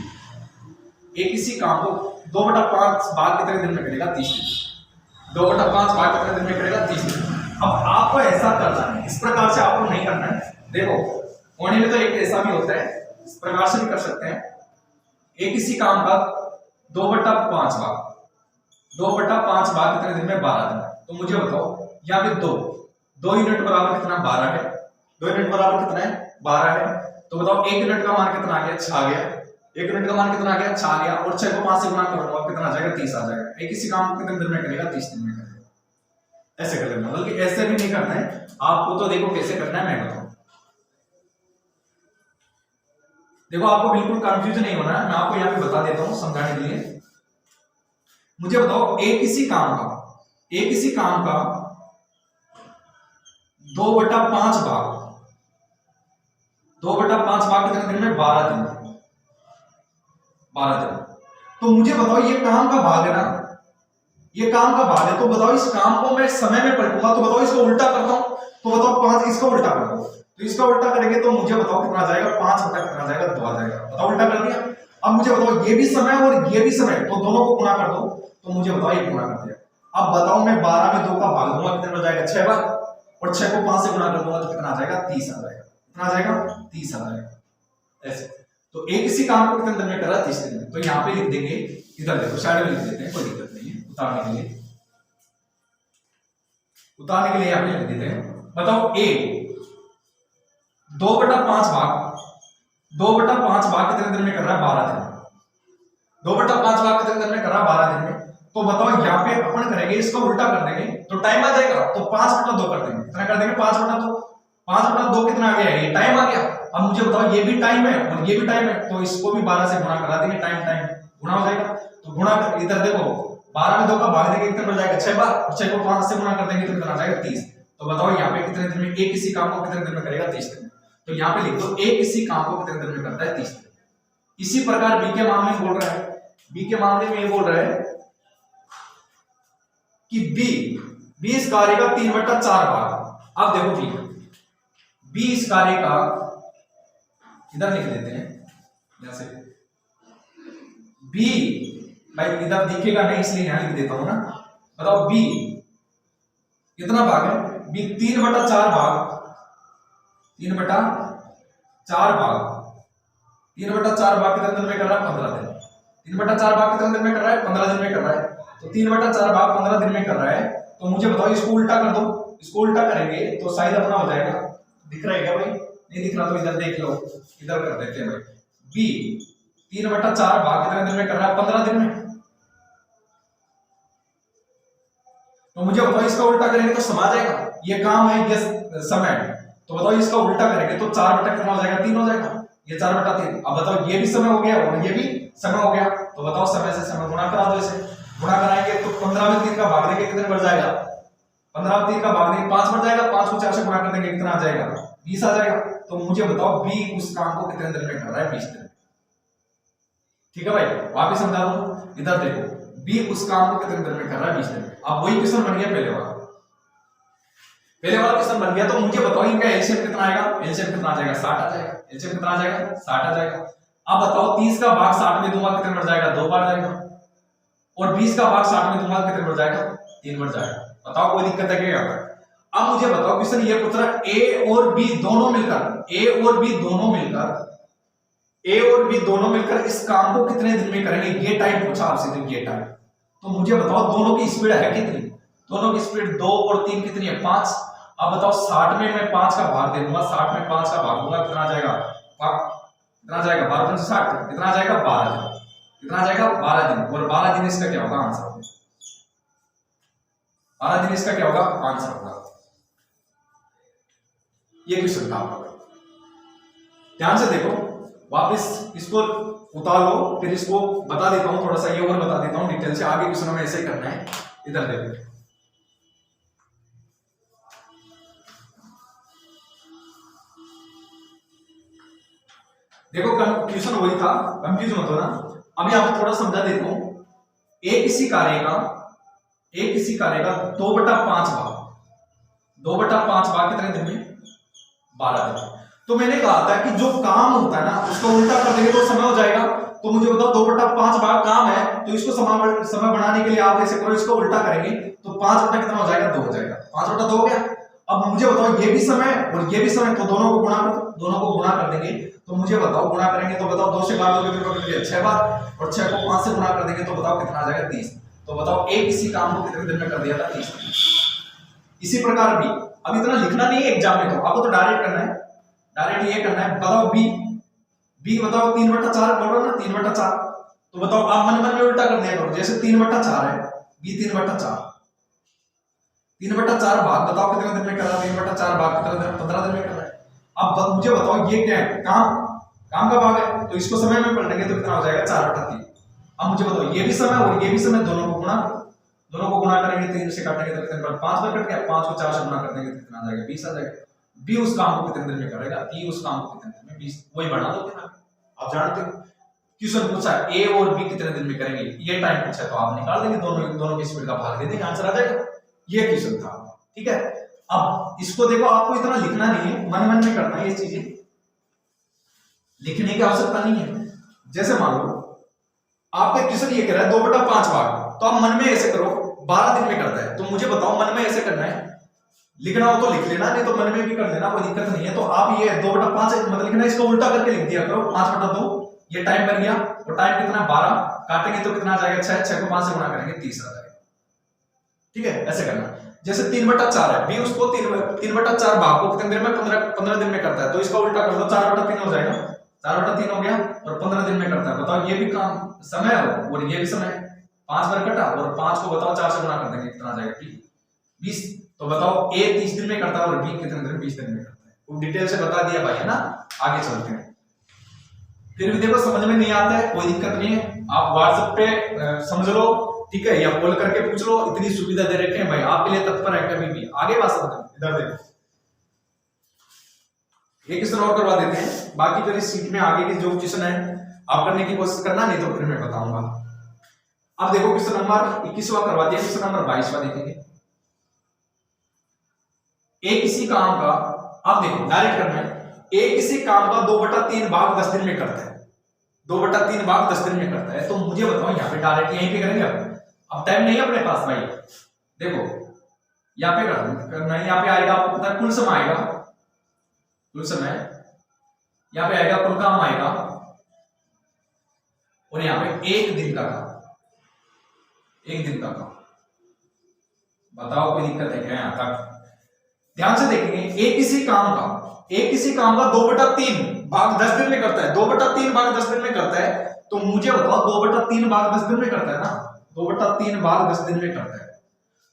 एक इसी काम को 2/5 भाग कितने दिन में करेगा, 30 दिन। 2/5 भाग कितने दिन में करेगा, 30 दिन। अब आपको ऐसा करना है, इस प्रकार से आपको नहीं करना है। देखो होने में तो एक ऐसा भी होता है, इस प्रकार से भी कर सकते हैं। एक इसी काम का 2/5 भाग, 2/5 भाग कितने दिन में, 12 दिन। तो मुझे बताओ यहाँ पे 2 यूनिट बराबर कितना, 12 है। 2 यूनिट बराबर कितना है, 12 है। तो बताओ 1 यूनिट का मान कितना आ गया, 6 आ गया। 1 यूनिट का मान कितना आ गया, 6 आ गया। और 6 को 5 से गुणा करूंगा कितना आ जाएगा, 30 आ जाएगा। एक इसी काम कितने दिन में करेगा, 30 दिन में करेगा। ऐसे कर लेना, बल्कि ऐसे भी नहीं करना है आपको। तो देखो कैसे करना है, मैं बताऊं। देखो आपको बिल्कुल कंफ्यूज नहीं होना है, मैं आपको यहाँ पे बता देता हूं समझाने के लिए। मुझे बताओ एक इसी काम का 2/5 भाग 2/5 भाग कितने दिन में? 12 दिन में, 12 दिन। तो मुझे बताओ ये काम का भाग है ना, ये काम का भाग है, तो बताओ इस काम को मैं समय में पलटूंगा, तो बताओ इसको उल्टा करता हूं, तो बताओ 5, इसका उल्टा कर दो, तो इसका उल्टा करेंगे तो मुझे बताओ कितना आ जाएगा? 5 बटा कितना आ जाएगा? 2 आ जाएगा। बताओ उल्टा कर दिया। अब मुझे बताओ ये भी समय और ये भी समय, तो दोनों को गुणा कर दो, तो मुझे बताओ ये गुणा कर दिया। अब बताओ मैं 12 में 2 का भाग दूंगा, कितने हो जाएगा? 6 बार, और 6 को 5 से गुणा कर दूंगा तो कितना आ जाएगा? 30 आ जाएगा। कितना आ जाएगा? 30 आ जाएगा। ऐसे तो एक इसी काम को कितने दिन में कर रहा है? 30 दिन में। तो यहाँ पे लिख देंगे, इधर देखो साइड में लिख देते हैं, कोई दिक्कत नहीं है, उतारने के लिए यहाँ पे लिख देते हैं। बताओ ए 2/5 भाग, 2/5 भाग कितने दिन में कर रहा है? 12 दिन में। 2/5 भाग कितने दिन में कर रहा है? 12 दिन में। तो बताओ यहाँ पे अपन करेंगे, इसको उल्टा कर देंगे तो टाइम आ जाएगा, तो 5/2 कर देंगे। कितना कर देंगे? 5/2। 5/2 कितना आ गया? ये टाइम आ गया। अब मुझे बताओ ये भी टाइम है और ये भी टाइम है, तो इसको भी 12 से गुणा करा देंगे, टाइम टाइम गुणा हो जाएगा। तो गुणा इधर देखो, 12 में 2 का भाग देंगे, कितना हो जाएगा? 6 बार, और 6 को 5 से गुणा कर देंगे तो कितना आ जाएगा? 30। तो बताओ यहाँ पे कितने दिन में एक इसी काम को कितने दिन में करेगा? 30 दिन। तो यहाँ पे लिख दो एक इसी काम को कितने दिन में करता है? 30 दिन। इसी प्रकार बी के मामले में बोल रहा है, बी के मामले में ये बोल रहा है कि बी इस कार्य का 3/4 भाग। अब देखो बी इस कार्य का, इधर लिख देते हैं जैसे बी, भाई इधर दिखेगा नहीं इसलिए यहां लिख देता हूं ना। बताओ बी कितना भाग है? बी 3/4 भाग, 3/4 भाग, 3/4 भाग कितने दिन में कर रहा है? 15 दिन। 3/4 भाग कितने दिन में कर रहा है? 15 दिन में कर रहा है। तो 3/4 भाग 15 दिन में कर रहा है, तो मुझे बताओ इसको उल्टा कर दो। इसको उल्टा करेंगे तो शायद अपना हो जाएगा। दिख रहा है क्या भाई? नहीं दिख रहा तो इधर देख लो, इधर कर देते हैं भाई। बी 3/4 भाग कितने दिन में कर रहा है? 15 दिन में। तो मुझे बताओ इसका उल्टा करेंगे तो समा जाएगा, ये काम है ये समय। तो बताओ इसका उल्टा करेंगे तो 4 बटा कितना हो जाएगा? 3 हो जाएगा। ये 4/3। अब बताओ ये भी समय हो गया और ये भी समय हो गया, तो बताओ समय से समय गुणा करा दो। इसे गुणा कराएंगे तो 15 में 3 का भाग देंगे, कितने बढ़ जाएगा? 15 में 3 का भाग देंगे 5 बढ़ जाएगा, 5 को 4 से गुणा कर देंगे, कितना आ जाएगा? 20 आ जाएगा। तो मुझे बताओ बी उस काम को कितने दिन में कर रहा है? 20 दिन। ठीक है भाई, वापिस समझा दो। इधर देखो, बी उस काम को कितने दिन में कर रहा है? 20 दिन। अब वही क्वेश्चन बन गया पहले वाला क्वेश्चन बन गया। तो मुझे बताओ इनका एलसीएम कितना आएगा? एलसीएम कितना आ जाएगा? 60 आ जाएगा। एलसीएम कितना आ जाएगा? 60 आ जाएगा। अब बताओ 30 का भाग 60 में दूंगा, कितने बढ़ जाएगा? 2 बार जाएगा। और 20 का भाग 60 में दूंगा, कितने बढ़ जाएगा? 3 बढ़ जाएगा। बताओ कोई दिक्कत है क्या? अब मुझे बताओ क्वेश्चन ये पूछ रहा है ए और बी दोनों मिलकर, ए और बी दोनों मिलकर इस काम को कितने दिन में करेंगे? ये टाइम पूछा आपसे, तो ये टाइम। तो मुझे बताओ दोनों की स्पीड है कितनी? दोनों की स्पीड 2 और 3 कितनी है? 5। अब बताओ 60 में मैं 5 का भाग दे दूंगा, 60 में 5 का भाग दूंगा, कितना आ जाएगा? कितना आ जाएगा? 12 से 60 कितना आ जाएगा? 12 दिन। कितना आ जाएगा? 12 दिन। और 12 दिन इसका क्या होगा? आंसर। 12 दिन इसका क्या होगा? आंसर होगा। ये क्वेश्चन था आपका। ध्यान से देखो, वापस इसको उतार लो, फिर इसको बता देता हूं, थोड़ा सा ये और बता देता हूं डिटेल से। आगे क्वेश्चन में ऐसे ही करना है। इधर देखो, देखो क्वेश्चन वही था, कंफ्यूज मत हो ना। अब यहां पर थोड़ा समझा देता हूं। एक इसी कार्य का 2/5 भाग, 2/5 भाग कितने दिन में? 12 दिन। तो मैंने कहा था कि जो काम होता है ना उसको उल्टा कर देंगे तो समय हो जाएगा। तो मुझे बताओ 2/5 भाग काम है, तो इसको समय बढ़ाने के लिए आप ऐसे करो, इसको उल्टा करेंगे तो 5 बटा कितना हो जाएगा? 2 हो जाएगा। 5/2 हो गया। अब मुझे बताओ ये भी समय और ये भी समय, तो दोनों को गुणा कर देंगे। तो मुझे बताओ गुणा करेंगे तो बताओ 2 से काट दोगे तो 6 बार, और 6 को 5 से गुणा कर देंगे तो बताओ कितना आ जाएगा? 30। तो बताओ एक इसी काम को कितने दिन में कर दिया था? 30 दिन। इसी प्रकार भी, अब इतना लिखना नहीं है एग्जाम में, तो आपको तो डायरेक्ट करना है, डायरेक्ट ये करना है। बताओ बी बताओ 3/4 बोल रहा ना, 3/4। तो बताओ आप मन में उल्टा कर दिया करो। जैसे 3/4 है, बी 3/4 भाग बताओ कितने दिन में कर रहा है? 3/4 भाग कितने दिन? 15 दिन में कर रहा है। अब मुझे बताओ ये क्या है? काम का भाग है, तो इसको समय में पलटेंगे तो कितना हो जाएगा? 4/3। अब मुझे बताओ ये भी समय और ये भी समय, दोनों को गुणा करेंगे, 3 से काटेंगे तो कितने? 5 बार कट गया, 5 को 4 से गुणा कर देंगे तो कितना आ जाएगा? 20 आ जाएगा। बी उस काम को कितने दिन में करेगा, बी उस काम को कितने दिन में, 20 वही बढ़ा दो फिर आप जानते हो। क्वेश्चन पूछा ए और बी कितने दिन में करेंगे, ये टाइम पूछा तो आप निकाल देंगे, दोनों की स्पीड का भाग दे देंगे, आंसर आ जाएगा। ये क्वेश्चन था, ठीक है। अब इसको देखो, आपको इतना लिखना नहीं है, मन मन में करना है ये चीजें, लिखने की आवश्यकता नहीं है। जैसे मान लो आपका क्वेश्चन ये कह रहा है 2/5 भाग, तो आप मन में ऐसे करो 12 दिन में करता है, तो मुझे बताओ मन में ऐसे करना है, लिखना हो तो लिख लेना, नहीं तो मन में भी कर लेना, कोई दिक्कत नहीं है। तो आप ये 2/5 मतलब लिखना, इसको उल्टा करके लिख दिया करो 5/2, ये टाइम बन गया, और टाइम कितना 12, काटेंगे तो कितना आ जाएगा 6, 6 को 5 से गुणा करेंगे 30 आ जाएगा, ठीक है। ऐसे करना। जैसे 3/4 है, बी उसको 3/4 भाग को कितने दिन में, 15 दिन में करता है, तो इसका उल्टा कर दो, 4/3 हो जाएगा, 4/3 हो गया, और 15 दिन में करता है। बताओ ये भी काम समय है और ये भी समय है, 5 बार कटा, और 5 को बताओ 4 से गुणा कर देंगे, कितना आ जाएगा 20। तो बताओ ए 30 दिन में करता है और बी कितने दिन में, 20 दिन में करता है। वो डिटेल से बता दिया भाई, है ना। आगे चलते हैं। फिर भी देखो समझ में नहीं आता है, कोई दिक्कत नहीं है, आप व्हाट्सएप पे समझ लो, ठीक है, या कॉल करके पूछ लो, इतनी सुविधा दे रखे हैं भाई, आपके लिए तत्पर है कभी भी। आगे बात समझ, इधर देखो, एक क्वेश्चन और करवा देते हैं, बाकी फिर इस सीट में आगे की जो क्वेश्चन है आप करने की कोशिश करना, नहीं तो फिर मैं बताऊंगा। अब देखो क्वेश्चन नंबर 21वां करवा दिया, क्वेश्चन नंबर 22वां देखेंगे। एक किसी काम का, अब देखो डायरेक्ट करना है, एक किसी काम का 2/3 भाग 10 दिन में करता है, 2/3 भाग 10 दिन में करता है, तो मुझे बताओ यहाँ पे डायरेक्ट यहीं पे करेंगे। अब टाइम नहीं है अपने पास भाई, देखो यहाँ पे करना है, यहाँ पे आएगा, आपको पता है कुल समय आएगा, कुल समय यहाँ पे आएगा, कुल काम आएगा, और यहाँ पे एक दिन का काम, एक दिन का काम। बताओ कोई दिक्कत है क्या यहाँ तक? ध्यान से देखेंगे, एक किसी काम का 2/3 भाग 10 दिन में करता है, 2/3 भाग 10 दिन में करता है, तो मुझे बताओ 2/3 भाग 10 दिन में करता है ना, 2/3 भाग 10 दिन में करता है,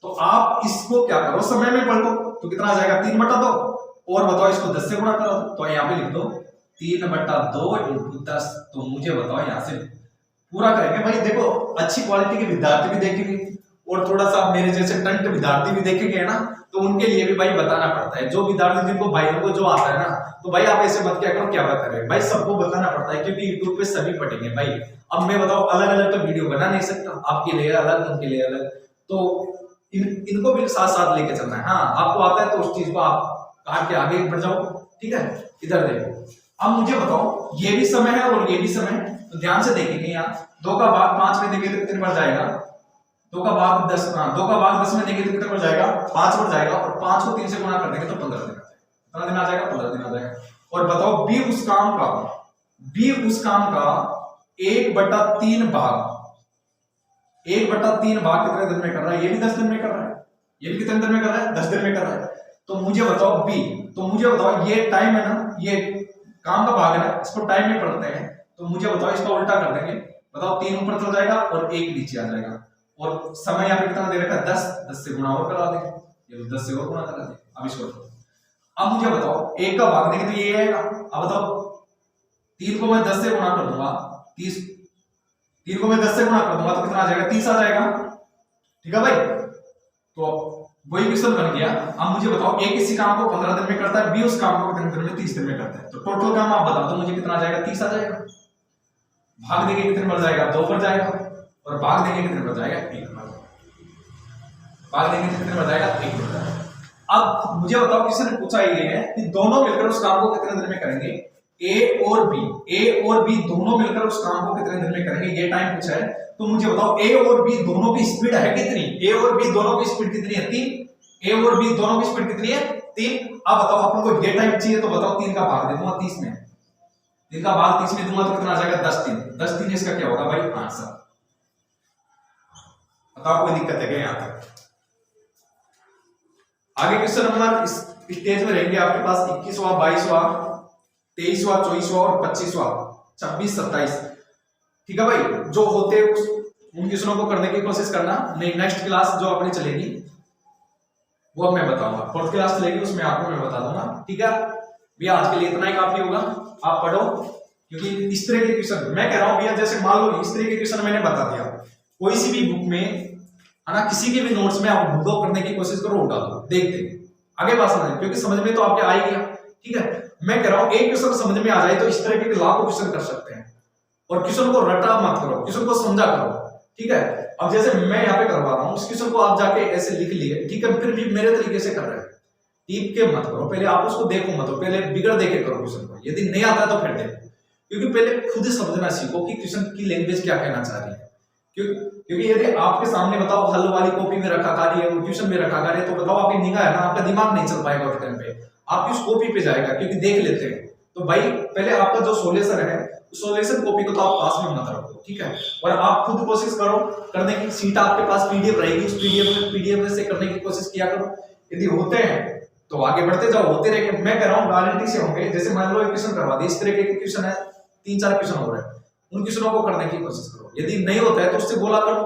तो आप इसको क्या करो, समय में पढ़ लो, तो कितना आ जाएगा 3/2, और बताओ इसको 10 से गुणा करो, तो यहाँ पे लिख दो 3/2 × 10, तो मुझे बताओ यहाँ से पूरा करेंगे भाई। देखो अच्छी क्वालिटी के विद्यार्थी भी देखेंगे, और थोड़ा सा मेरे जैसे टंट विद्यार्थी भी देखेंगे ना, तो उनके लिए भी भाई बताना पड़ता है। जो विद्यार्थी जिनको भाइयों को जो आता है ना, तो भाई आप ऐसे मत क्या करो, क्या बता रहे भाई, सबको बताना पड़ता है, क्योंकि यूट्यूब पे सभी पढ़ेंगे भाई। अब मैं बताओ अलग अलग तो वीडियो बना नहीं सकता, आपके लिए अलग, उनके लिए अलग, तो इनको भी साथ साथ लेके चलना है। हाँ आपको आता है तो उस चीज को आप काट के आगे बढ़ जाओ, ठीक है। इधर देखो, अब मुझे बताओ ये भी समय है और ये भी समय है, तो ध्यान से देखेंगे, यहाँ 2 का भाग 5 में देंगे तो कितने बढ़ जाएगा, 2 का भाग 10, 2 का भाग 10 में देंगे तो कितना बढ़ जाएगा, 5 बढ़ जाएगा, और 5 को 3 से गुणा कर देंगे तो 15 दिन आ जाएगा, कितना दिन आ जाएगा, 15 दिन आ जाएगा। और बताओ बी उस काम का 1/3 भाग, 1/3 भाग कितने दिन में कर रहा है, ये भी 10 दिन में कर रहा है, ये भी कितने दिन में कर रहा है, 10 दिन में कर रहा है। तो मुझे बताओ बी, तो मुझे बताओ ये टाइम है ना, ये काम का भाग है ना, इसको टाइम में पढ़ते हैं, तो मुझे बताओ इसका उल्टा कर देंगे, बताओ 3 ऊपर चला जाएगा और 1 नीचे आ जाएगा, और समय यहाँ पे कितना दे रखा है 10, 10 से गुणा और करा देंगे, ये 10 से और गुणा करा देंगे। अब इसको अब मुझे बताओ 1 का भाग देंगे तो ये आएगा, अब बताओ 3 को मैं 10 से गुणा कर दूंगा, 3 को मैं 10 से गुणा कर दूंगा तो कितना आ जाएगा, 30 आ जाएगा, ठीक है भाई। तो वही क्वेश्चन बन गया। अब मुझे बताओ ए किसी काम को 15 दिन में करता है, बी उस काम को कितने दिन में, 30 दिन में करता है, तो टोटल काम आप बता दो मुझे कितना आ जाएगा, 30 आ जाएगा। भाग देंगे कितने बढ़ जाएगा, 2 बढ़ जाएगा, और भाग देंगे कितने बढ़ जाएगा, 1 बढ़ जाएगा, भाग देंगे कितने बढ़ जाएगा, 1 बढ़ जाएगा। अब मुझे बताओ किसी ने पूछा ये है कि दोनों मिलकर उस काम को कितने दिन में करेंगे, ए और बी दोनों मिलकर उस काम को कितने दिन में करेंगे, ये टाइम पूछा है। तो मुझे बताओ ए और बी दोनों की स्पीड है कितनी, ए और बी दोनों की स्पीड कितनी है, 3। ए और बी दोनों की स्पीड कितनी है, 3। अब बताओ अपन को ये टाइम चाहिए, तो बताओ 3 का भाग दे दूंगा 30 में, 3 का भाग 30 में दूंगा तो कितना आ जाएगा, 10 3, 10 3 इसका क्या होगा भाई, आंसर। बताओ कोई दिक्कत है क्या यहाँ तक? आगे क्वेश्चन नंबर इस स्टेज में रहेंगे आपके पास 21वां, 22वां, 23वां, 24वां और 25वां, 26, 27, ठीक है भाई। जो होते उन क्वेश्चनों को करने की कोशिश करना, नहीं नेक्स्ट क्लास जो अपनी चलेगी वो अब मैं बताऊंगा, 4th क्लास चलेगी उसमें आपको मैं बता दूंगा, ठीक है भैया। आज के लिए इतना ही काफी होगा, आप पढ़ो, क्योंकि इस तरह के क्वेश्चन मैं कह रहा हूं भैया, जैसे मान लो इस तरह के क्वेश्चन मैंने बता दिया, कोई सी भी बुक में है ना, किसी के भी नोट्स में आप दो करने की कोशिश करो, उठा दो, देखते आगे बात समझ, क्योंकि समझ में तो आपके आ ही गया। ठीक है, मैं कह रहा हूं एक क्वेश्चन समझ में आ जाए तो इस तरह के लाखों क्वेश्चन कर सकते हैं। और क्वेश्चन को रटा मत करो, क्वेश्चन को समझा करो। ठीक है, अब जैसे मैं यहाँ पे करवा रहा हूँ, उस क्वेश्चन को आप जाके ऐसे लिख लिए, ठीक है, फिर भी मेरे तरीके से कर रहे हैं, टीप के मत करो, पहले आप उसको देखो मत, पहले बिगड़ देके करो क्वेश्चन को, यदि नहीं आता तो फिर देखो, क्योंकि पहले खुद समझना सीखो कि क्वेश्चन की लैंग्वेज क्या कहना चाह रही है। क्योंकि यदि आपके सामने बताओ हल वाली कॉपी में रखा कार्य है, ट्यूशन में रखा कार्य है, तो बताओ आपकी निगाह है ना, आपका दिमाग नहीं चल पाएगा उस टाइम पे, आपकी उस कॉपी पे जाएगा, क्योंकि देख लेते हैं। तो भाई पहले आपका जो सॉल्यूशन है, सॉल्यूशन कॉपी को तो आप पास में मत रखो, ठीक है, और आप खुद कोशिश करो करने की। सीट आपके पास पीडीएफ रहेगी, उस पीडीएफ में से करने की कोशिश किया करो। यदि होते हैं तो आगे बढ़ते जाओ, होते रहेंगे। मैं कह रहा हूँ गारंटी से होंगे। जैसे मान लो एक क्वेश्चन करवा दिए, इस तरह के क्वेश्चन है, 3-4 क्वेश्चन हो रहे हैं, उन क्वेश्चनों को करने की कोशिश करो। यदि नहीं होता है तो उससे बोला करो,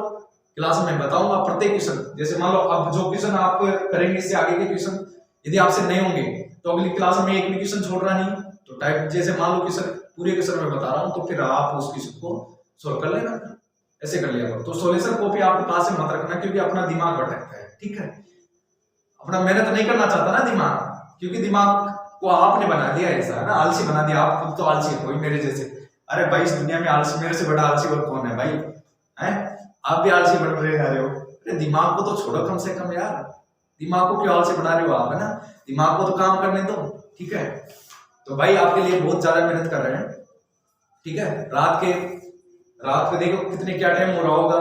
क्लास में बताऊंगा प्रत्येक क्वेश्चन। जैसे मान लो अब जो क्वेश्चन आप करेंगे, इससे आगे के क्वेश्चन यदि आपसे नहीं होंगे तो अगली क्लास में एक भी क्वेश्चन छोड़ रहा नहीं, तो टाइप जैसे मान लो क्वेश्चन पूरे क्वेश्चन में बता रहा हूँ, तो फिर आप उस क्वेश्चन को सोल्व कर लेना, ऐसे कर लिया करो। तो सॉल्यूशन कॉपी आपके पास में मत रखना, क्योंकि अपना दिमाग भटकता है। ठीक है, अपना मेहनत नहीं करना चाहता ना दिमाग, क्योंकि दिमाग को आपने बना दिया ऐसा है ना, आलसी बना दिया। आप खुद तो आलसी हो मेरे जैसे। अरे भाई इस दुनिया में आलसी मेरे से बड़ा आलसी और कौन है भाई, हैं? आप भी आलसी बन रहे जा रहे हो। अरे दिमाग को तो छोड़ो कम से कम यार, दिमाग को क्यों आलसी बना रहे हो आप, है ना? दिमाग को तो काम करने दो। ठीक है, तो भाई आपके लिए बहुत ज्यादा मेहनत कर रहे हैं। ठीक है, रात के देखो कितने क्या टाइम हो रहा होगा,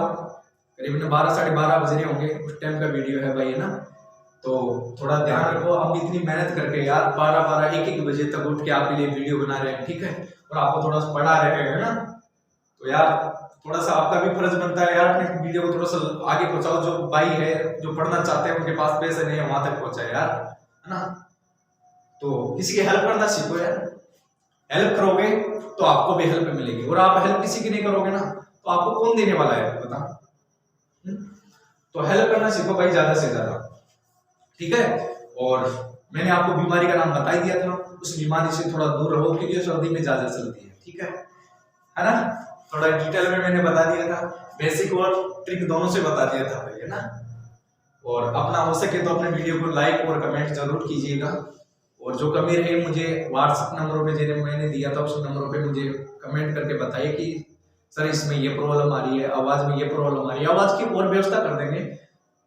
करीबन 12-12:30 बज रहे होंगे, उस टाइम का वीडियो है भाई, है ना? तो थोड़ा ध्यान रखो, हम इतनी मेहनत करके यार 12-12, 1-1 बजे तक उठ के आपके लिए वीडियो बना रहे हैं। ठीक है, और आपको थोड़ा सा पढ़ा रहे हैं, है ना? तो यार थोड़ा सा आपका भी फर्ज बनता है यार, अपने वीडियो को थोड़ा सा आगे पहुंचाओ। जो भाई है जो पढ़ना चाहते हैं, उनके पास पैसे नहीं है, वहां तक पहुंचाए यार, है ना? तो किसी की हेल्प करना सीखो यार। हेल्प करोगे तो आपको भी हेल्प मिलेगी, और आप हेल्प किसी की नहीं करोगे ना, तो आपको कौन देने वाला है बता? तो हेल्प करना सीखो भाई, ज्यादा से ज्यादा। ठीक है, और मैंने आपको बीमारी का नाम बता ही दिया था, उस बीमारी से थोड़ा दूर रहो, क्योंकि सर्दी में ज्यादा चलती है। ठीक है ना? थोड़ा डिटेल में मैंने बता दिया था, बेसिक और ट्रिक दोनों से बता दिया था भाई, है ना? और अपना हो सके तो अपने वीडियो को लाइक और कमेंट जरूर कीजिएगा, और जो कमी रहे मुझे व्हाट्सएप नंबरों पे जो मैंने दिया था उस नंबरों पे मुझे कमेंट करके बताइए कि सर इसमें ये प्रॉब्लम आ रही है, आवाज में ये प्रॉब्लम आ रही है। आवाज की और व्यवस्था कर देंगे।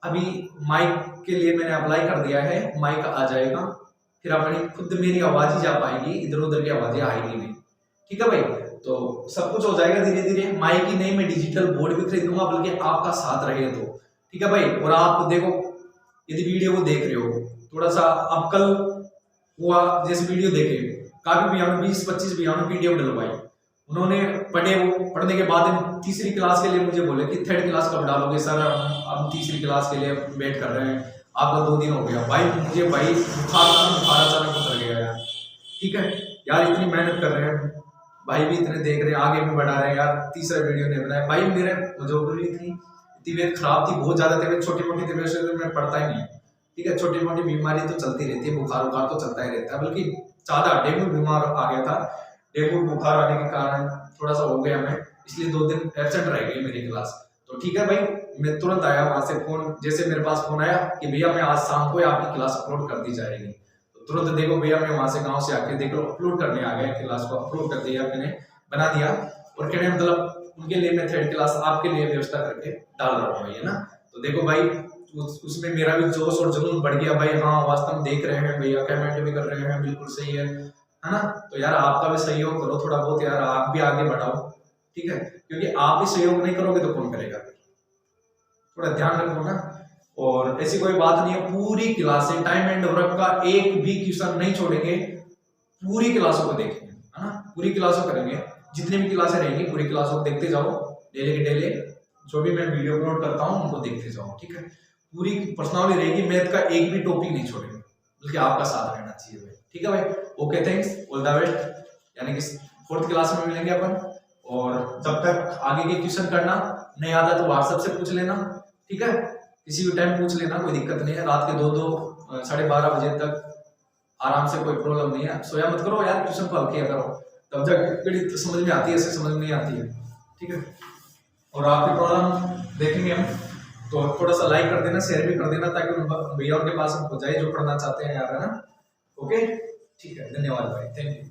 अभी माइक के लिए मैंने अप्लाई कर दिया है, माइक आ जाएगा, फिर अपनी खुद मेरी आवाज ही जा पाएगी, इधर उधर की आवाजें आएगी नहीं। ठीक है भाई, तो सब कुछ हो जाएगा धीरे धीरे। माइक ही नहीं, मैं डिजिटल बोर्ड भी खरीदूंगा, बल्कि आपका साथ रहे तो। ठीक है भाई, और आप देखो यदि वीडियो को देख रहे हो, थोड़ा सा अब कल हुआ जैसे वीडियो देखे, काफी भैया ने 20-25 भैया ने पीडीएफ डलवाई, उन्होंने पढ़े, वो पढ़ने के बाद तीसरी क्लास के लिए मुझे बोले कि 3rd क्लास कब डालोगे सर, अब तीसरी क्लास के लिए वेट कर रहे हैं, आपका 2 दिन हो गया। भाई मुझे भाई बुखार अचानक उतर गया यार। ठीक है यार, इतनी मेहनत कर रहे हैं भाई, भी इतने देख रहे हैं, आगे भी बढ़ा रहे हैं यार, तीसरा वीडियो नहीं बनाया भाई। मेरे जरूरी थी, तबीयत खराब थी, बहुत ज्यादा तबीयत, छोटी मोटी तबीयत से मैं पढ़ता ही नहीं। ठीक है, छोटी मोटी बीमारी तो चलती रहती है, बुखार तो चलता ही रहता है, बल्कि ज्यादा डेंगू बीमार आ गया था। डेंगू बुखार आने के कारण थोड़ा सा हो गया मैं, इसलिए 2 दिन एब्सेंट रह गई मेरी क्लास। तो ठीक है भाई, मैं तुरंत आया वहां से, फोन जैसे मेरे पास फोन आया कि भैया मैं आज शाम को आपकी क्लास अपलोड कर दी जाएगी, तो तुरंत देखो भैया मैं वहां से गाँव से आके देखो अपलोड करने आ गया, क्लास को अपलोड कर दिया मैंने, बना दिया। और कहने मतलब उनके लिए मैं 3rd क्लास आपके लिए व्यवस्था करके डाल रहा हूँ भाई, है ना? तो देखो भाई उसमें मेरा भी जोश और जुनून बढ़ गया भाई। हाँ वास्तव में देख रहे हैं भैया, कमेंट भी कर रहे हैं, बिल्कुल सही है ना? तो यार आपका भी सहयोग करो थोड़ा बहुत यार, आप भी आगे बढ़ाओ। ठीक है, क्योंकि आप ही सहयोग नहीं करोगे तो कौन करेगा? थोड़ा ध्यान रखो ना। और ऐसी कोई बात नहीं है, पूरी क्लास है, टाइम एंड वर्क का एक भी क्वेश्चन नहीं छोड़ेंगे, पूरी क्लासों को देखेंगे, है ना? पूरी क्लासों करेंगे, जितनी भी क्लासें रहेंगी पूरी क्लासों को देखते जाओ, डेली के डेली जो भी मैं वीडियो अपलोड करता हूँ उनको देखते जाओ। ठीक है, पूरी पर्सनली रहेगी, मैथ का एक भी टॉपिक नहीं छोड़ेंगे, बल्कि आपका साथ रहना चाहिए भाई। ठीक है भाई, okay thanks, all the best. यानी कि 4th क्लास में मिलेंगे अपन, और जब तक आगे के क्वेश्चन करना नहीं आता तो व्हाट्सएप से पूछ लेना। ठीक है, किसी भी टाइम पूछ लेना, कोई दिक्कत नहीं है। रात के 2-2 साढ़े 12 बजे तक आराम से, कोई प्रॉब्लम नहीं है। सोया मत करो यार, क्वेश्चन को हल किया करो, तब जब समझ में आती है, ऐसे समझ में नहीं आती है। ठीक है, और आपकी प्रॉब्लम देखेंगे हम तो थोड़ा सा लाइक कर देना, शेयर भी कर देना, ताकि उन भैया के पास हो जाए जो पढ़ना चाहते हैं यार, है ना। ओके, ठीक है, धन्यवाद भाई, थैंक यू।